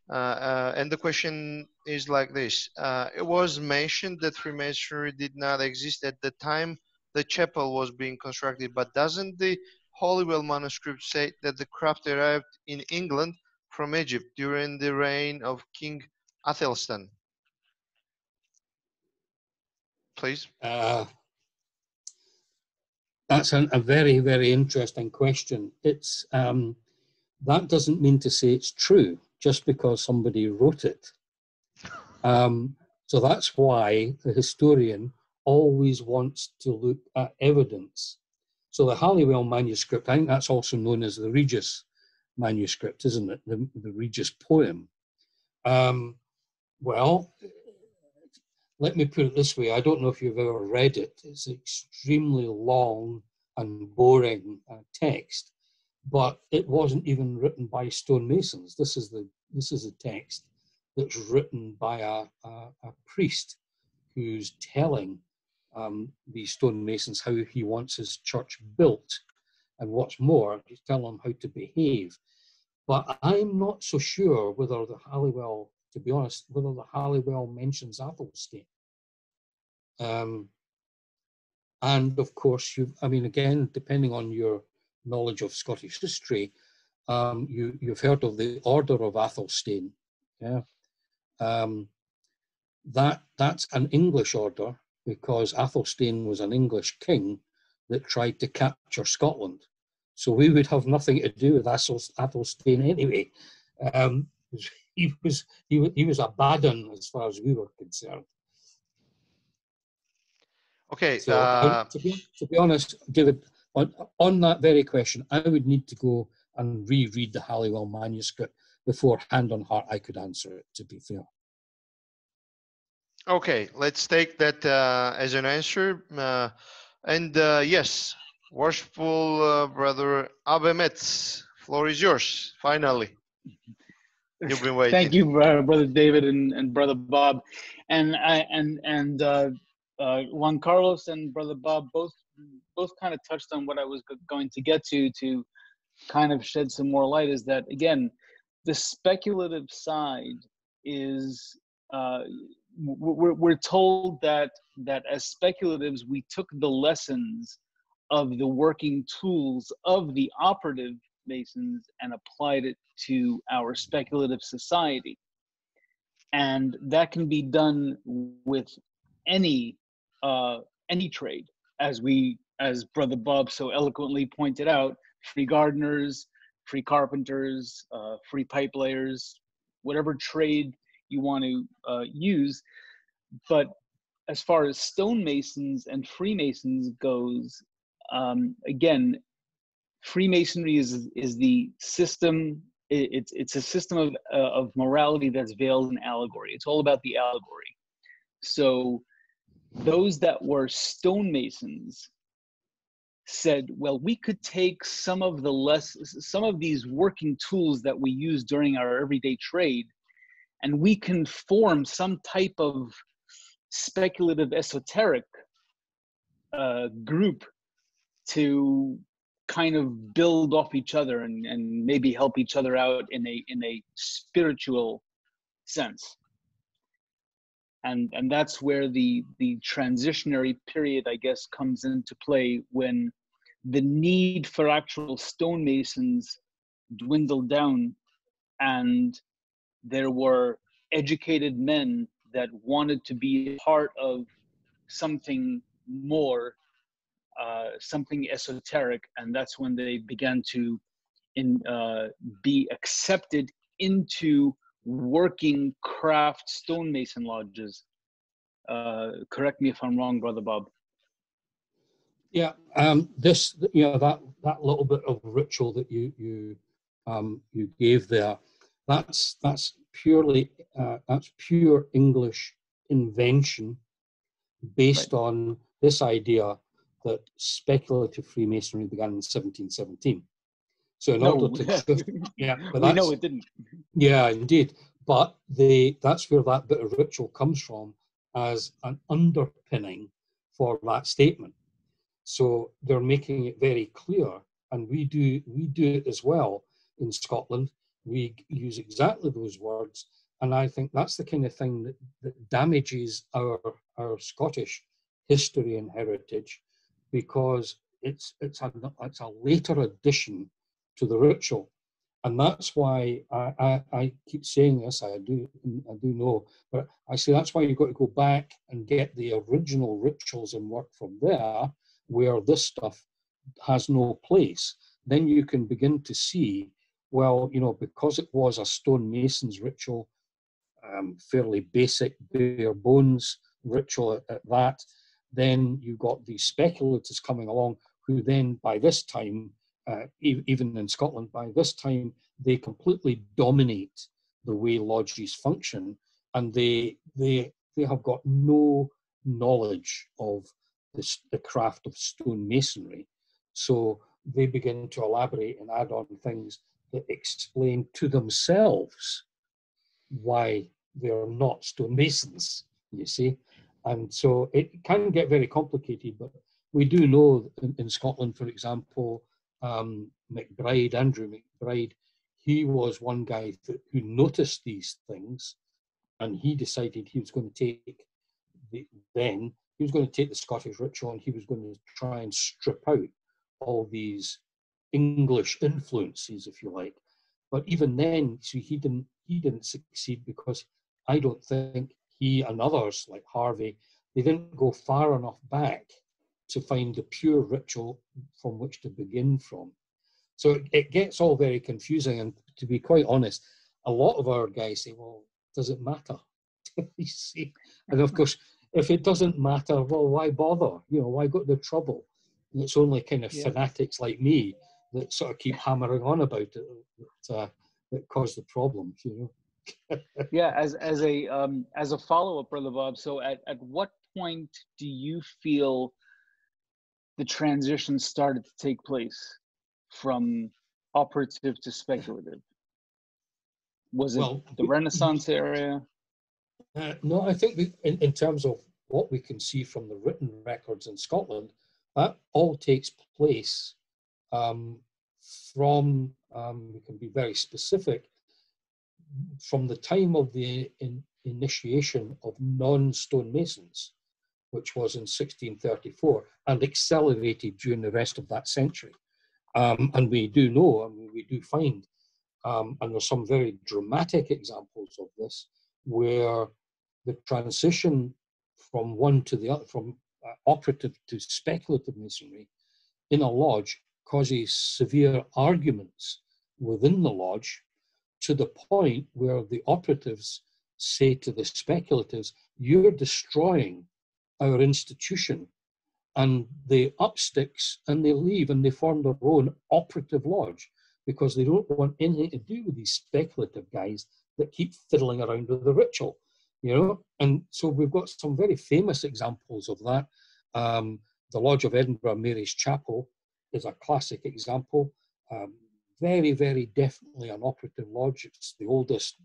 and the question is like this. It was mentioned that Freemasonry did not exist at the time the chapel was being constructed, but doesn't the Holywell manuscript say that the craft arrived in England from Egypt during the reign of King Athelstan? Please. That's a very, very interesting question. It's that doesn't mean to say it's true just because somebody wrote it. So that's why the historian always wants to look at evidence. So the Halliwell manuscript, I think that's also known as the Regis manuscript, isn't it? The Regis poem. Well, let me put it this way. I don't know if you've ever read it. It's an extremely long and boring text, but it wasn't even written by stonemasons. This is a text that's written by a priest who's telling these stonemasons how he wants his church built, and what's more, he's telling them how to behave. But I'm not so sure whether the Halliwell, to be honest, whether the Halliwell mentions Athelstane. And of course, I mean, again, depending on your knowledge of Scottish history, you've heard of the Order of Athelstane. Yeah, that's an English order because Athelstane was an English king that tried to capture Scotland. So we would have nothing to do with Athelstane anyway. He was a bad un as far as we were concerned. Okay. So to be honest, David, on that very question, I would need to go and reread the Halliwell manuscript before, hand on heart, I could answer it, to be fair. Okay, let's take that as an answer. Yes, worshipful Brother Abemetz, floor is yours, finally. You've been waiting. Thank you, Brother David and Brother Bob. And Juan Carlos and Brother Bob both kind of touched on what I was going to get to kind of shed some more light, is that, again, the speculative side is we're told that as speculatives, we took the lessons of the working tools of the operative Masons and applied it to our speculative society. And that can be done with any trade, as Brother Bob so eloquently pointed out: free gardeners, free carpenters, free pipe layers, whatever trade you want to use. But as far as stonemasons and Freemasons goes, again, Freemasonry is the system. It's a system of morality that's veiled in allegory. It's all about the allegory. So those that were stonemasons said, well, we could take some of these working tools that we use during our everyday trade, and we can form some type of speculative esoteric group to kind of build off each other and maybe help each other out in a spiritual sense. And that's where the transitionary period, I guess, comes into play, when the need for actual stonemasons dwindled down, and there were educated men that wanted to be part of something more, something esoteric, and that's when they began to be accepted into working craft stonemason lodges. Correct me if I'm wrong, Brother Bob. Yeah, that little bit of ritual that you gave there, that's purely that's pure English invention based on this idea that speculative Freemasonry began in 1717. So in order to shift, but we know it didn't. Yeah, indeed. But that's where that bit of ritual comes from as an underpinning for that statement. So they're making it very clear, and we do it as well in Scotland. We use exactly those words, and I think that's the kind of thing that damages our Scottish history and heritage, because it's a later addition to the ritual. And that's why I keep saying this. I do know, but I say that's why you've got to go back and get the original rituals and work from there, where this stuff has no place. Then you can begin to see, well, because it was a stonemason's ritual, fairly basic, bare bones ritual at that, then you've got these speculators coming along who then, by this time, even in Scotland, by this time, they completely dominate the way lodges function, and they have got no knowledge of the craft of stonemasonry. So they begin to elaborate and add on things that explain to themselves why they're not stonemasons, you see. And so it can get very complicated, but we do know in Scotland, for example, Andrew McBride, he was one guy who noticed these things, and he decided he was going to take the Scottish ritual, and he was going to try and strip out all these English influences, if you like. But even then, so he didn't succeed, because I don't think he and others like Harvey, they didn't go far enough back to find the pure ritual from which to begin from. So it gets all very confusing, and to be quite honest, a lot of our guys say, well, does it matter? You see? And of course, if it doesn't matter, well, why bother? Why go to the trouble? And it's only kind of fanatics like me that sort of keep hammering on about it that cause the problems, Yeah, as a follow-up, Brother Bob, so at what point do you feel the transition started to take place from operative to speculative? Was it the Renaissance area? No, I think in terms of what we can see from the written records in Scotland, that all takes place from, we can be very specific, from the time of the initiation of non-stonemasons, which was in 1634, and accelerated during the rest of that century. And we do know, I mean, we do find, and there's some very dramatic examples of this, where the transition from one to the other, from operative to speculative masonry in a lodge, causes severe arguments within the lodge, to the point where the operatives say to the speculatives, "You're destroying our institution." And they up sticks and they leave and they form their own operative lodge, because they don't want anything to do with these speculative guys that keep fiddling around with the ritual, you know. And so we've got some very famous examples of that. The Lodge of Edinburgh Mary's Chapel is a classic example. Very, very definitely an operative lodge. It's the lodge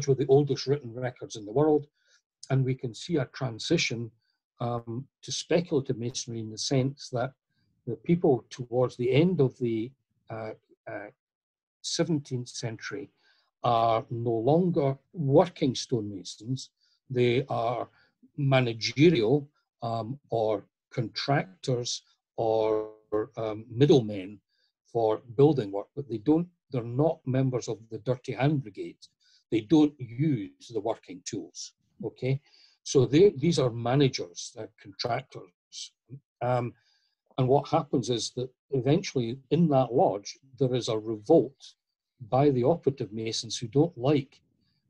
with the oldest written records in the world. And we can see a transition to speculative masonry, in the sense that the people towards the end of the 17th century are no longer working stonemasons. They are managerial or contractors or middlemen for building work, but they're not members of the Dirty Hand Brigade. They don't use the working tools, okay? So these are managers, contractors. And what happens is that eventually in that lodge, there is a revolt by the operative masons who don't like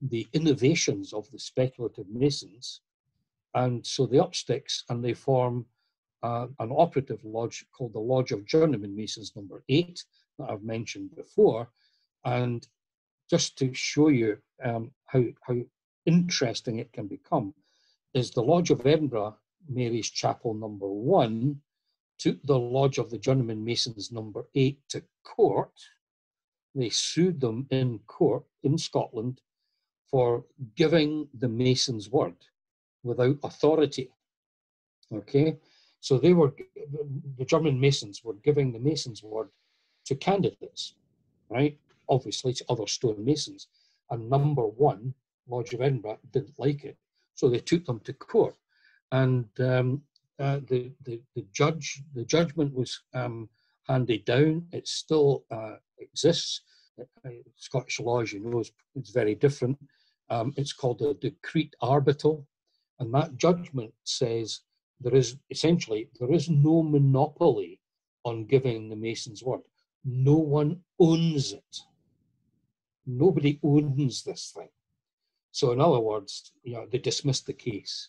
the innovations of the speculative masons. And so they up sticks and they form an operative lodge called the Lodge of Journeyman Masons number 8 that I've mentioned before. And just to show you how interesting it can become, is the Lodge of Edinburgh Mary's Chapel number 1 took the Lodge of the Journeyman Masons number 8 to court. They sued them in court in Scotland for giving the Masons' word without authority. Okay, so the German Masons were giving the Masons' word to candidates, right? Obviously to other stonemasons. And number 1, Lodge of Edinburgh, didn't like it. So they took them to court. And the judgment was handed down. It still exists. Scottish law, as you know, is very different. It's called the Decreet Arbital. And that judgment says there is no monopoly on giving the Mason's word. No one owns it. Nobody owns this thing. So in other words, they dismissed the case.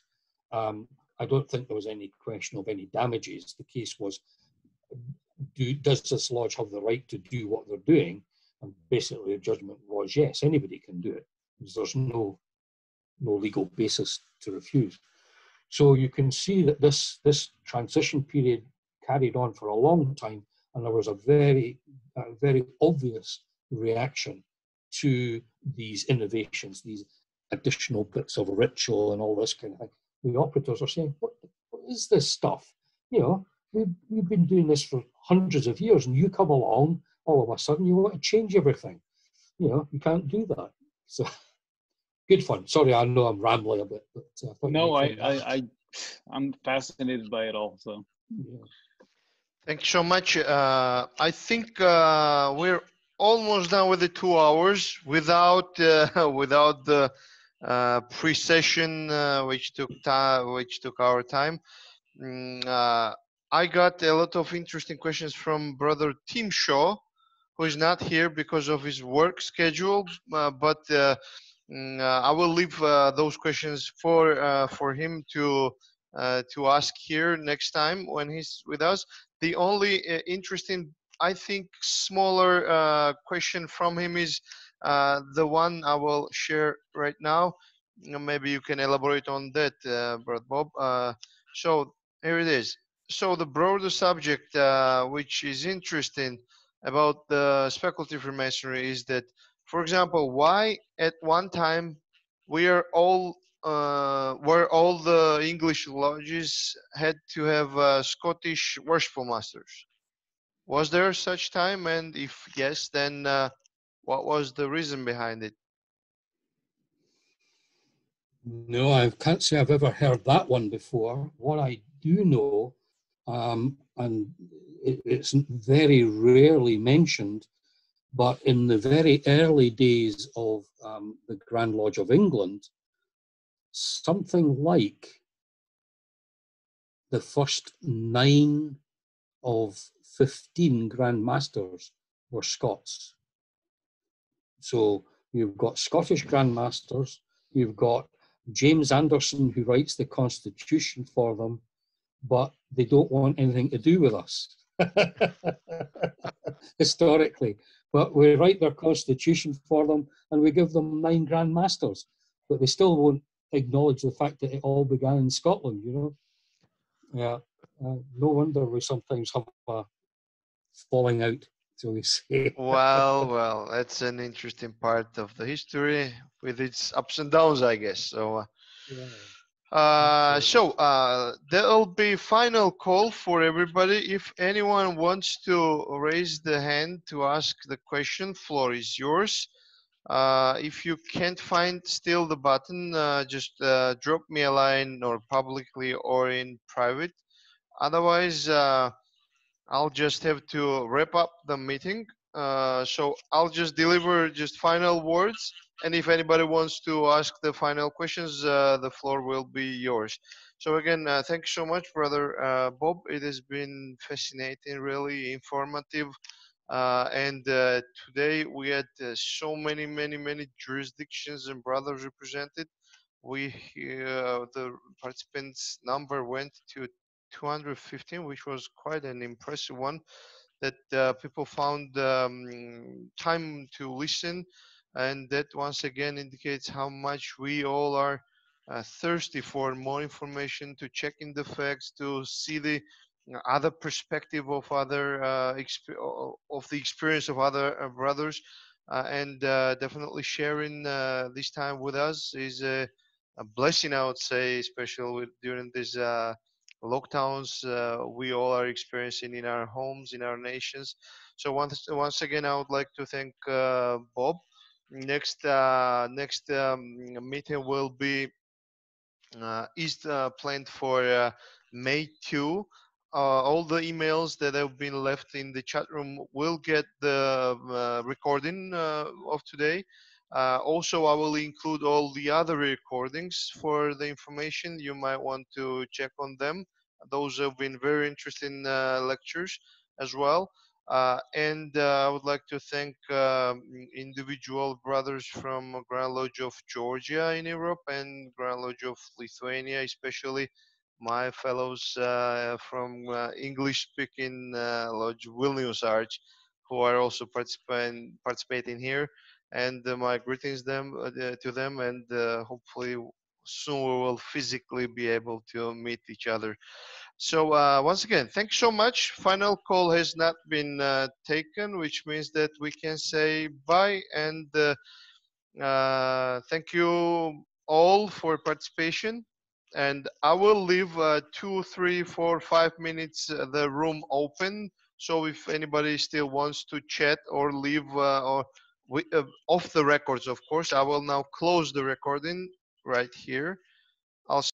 I don't think there was any question of any damages. The case was, does this lodge have the right to do what they're doing? And basically the judgment was, yes, anybody can do it, because there's no legal basis to refuse. So you can see that this transition period carried on for a long time, and there was a very obvious reaction to these innovations, these additional bits of ritual and all this kind of thing. The operators are saying, what is this stuff? We've been doing this for hundreds of years, and you come along, all of a sudden you want to change everything. You can't do that. So good fun. Sorry, I know I'm rambling a bit, but no, I'm fascinated by it all. So yeah. Thank you so much. I think we're almost done with the 2 hours without the pre-session, which took our time. I got a lot of interesting questions from Brother Tim Shaw, who is not here because of his work schedule, but I will leave those questions for him to ask here next time when he's with us. The only interesting, I think, smaller question from him is the one I will share right now. Maybe you can elaborate on that, Brother Bob. So here it is. So the broader subject, which is interesting about the speculative Freemasonry, is that, for example, why at one time where all the English lodges had to have Scottish worshipful masters? Was there such time? And if yes, then what was the reason behind it? No, I can't say I've ever heard that one before. What I do know, and it's very rarely mentioned, but in the very early days of the Grand Lodge of England, something like the first 9 of 15 Grand Masters were Scots. So you've got Scottish Grand Masters, you've got James Anderson, who writes the Constitution for them, but they don't want anything to do with us, historically. But we write their Constitution for them, and we give them 9 Grand Masters, but they still won't acknowledge the fact that it all began in Scotland, you know? Yeah, no wonder we sometimes have a falling out, so we say. Well, that's an interesting part of the history with its ups and downs, I guess. So, there'll be final call for everybody. If anyone wants to raise the hand to ask the question, floor is yours. If you can't find still the button, just drop me a line or publicly or in private. Otherwise, I'll just have to wrap up the meeting. So I'll just deliver just final words. And if anybody wants to ask the final questions, the floor will be yours. So again, thank you so much, Brother Bob. It has been fascinating, really informative. And today we had so many jurisdictions and brothers represented. The participants number went to 215, which was quite an impressive one, that people found time to listen, and that once again indicates how much we all are thirsty for more information, to check in the facts, to see the other perspective of other of the experience of other brothers, and definitely sharing this time with us is a blessing, I would say, especially during these lockdowns we all are experiencing in our homes, in our nations. So once again, I would like to thank Bob. Next meeting will be is planned for May 2. All the emails that have been left in the chat room will get the recording of today. Also, I will include all the other recordings for the information. You might want to check on them. Those have been very interesting lectures as well. And I would like to thank individual brothers from Grand Lodge of Georgia in Europe and Grand Lodge of Lithuania, especially my fellows from English-speaking Lodge Vilnius Arch, who are also participating here. And my greetings to them, and hopefully soon we will physically be able to meet each other. So once again, thanks so much. Final call has not been taken, which means that we can say bye, and thank you all for participation. And I will leave 2, 3, 4, 5 minutes the room open. So if anybody still wants to chat or leave off the records, of course, I will now close the recording right here. I'll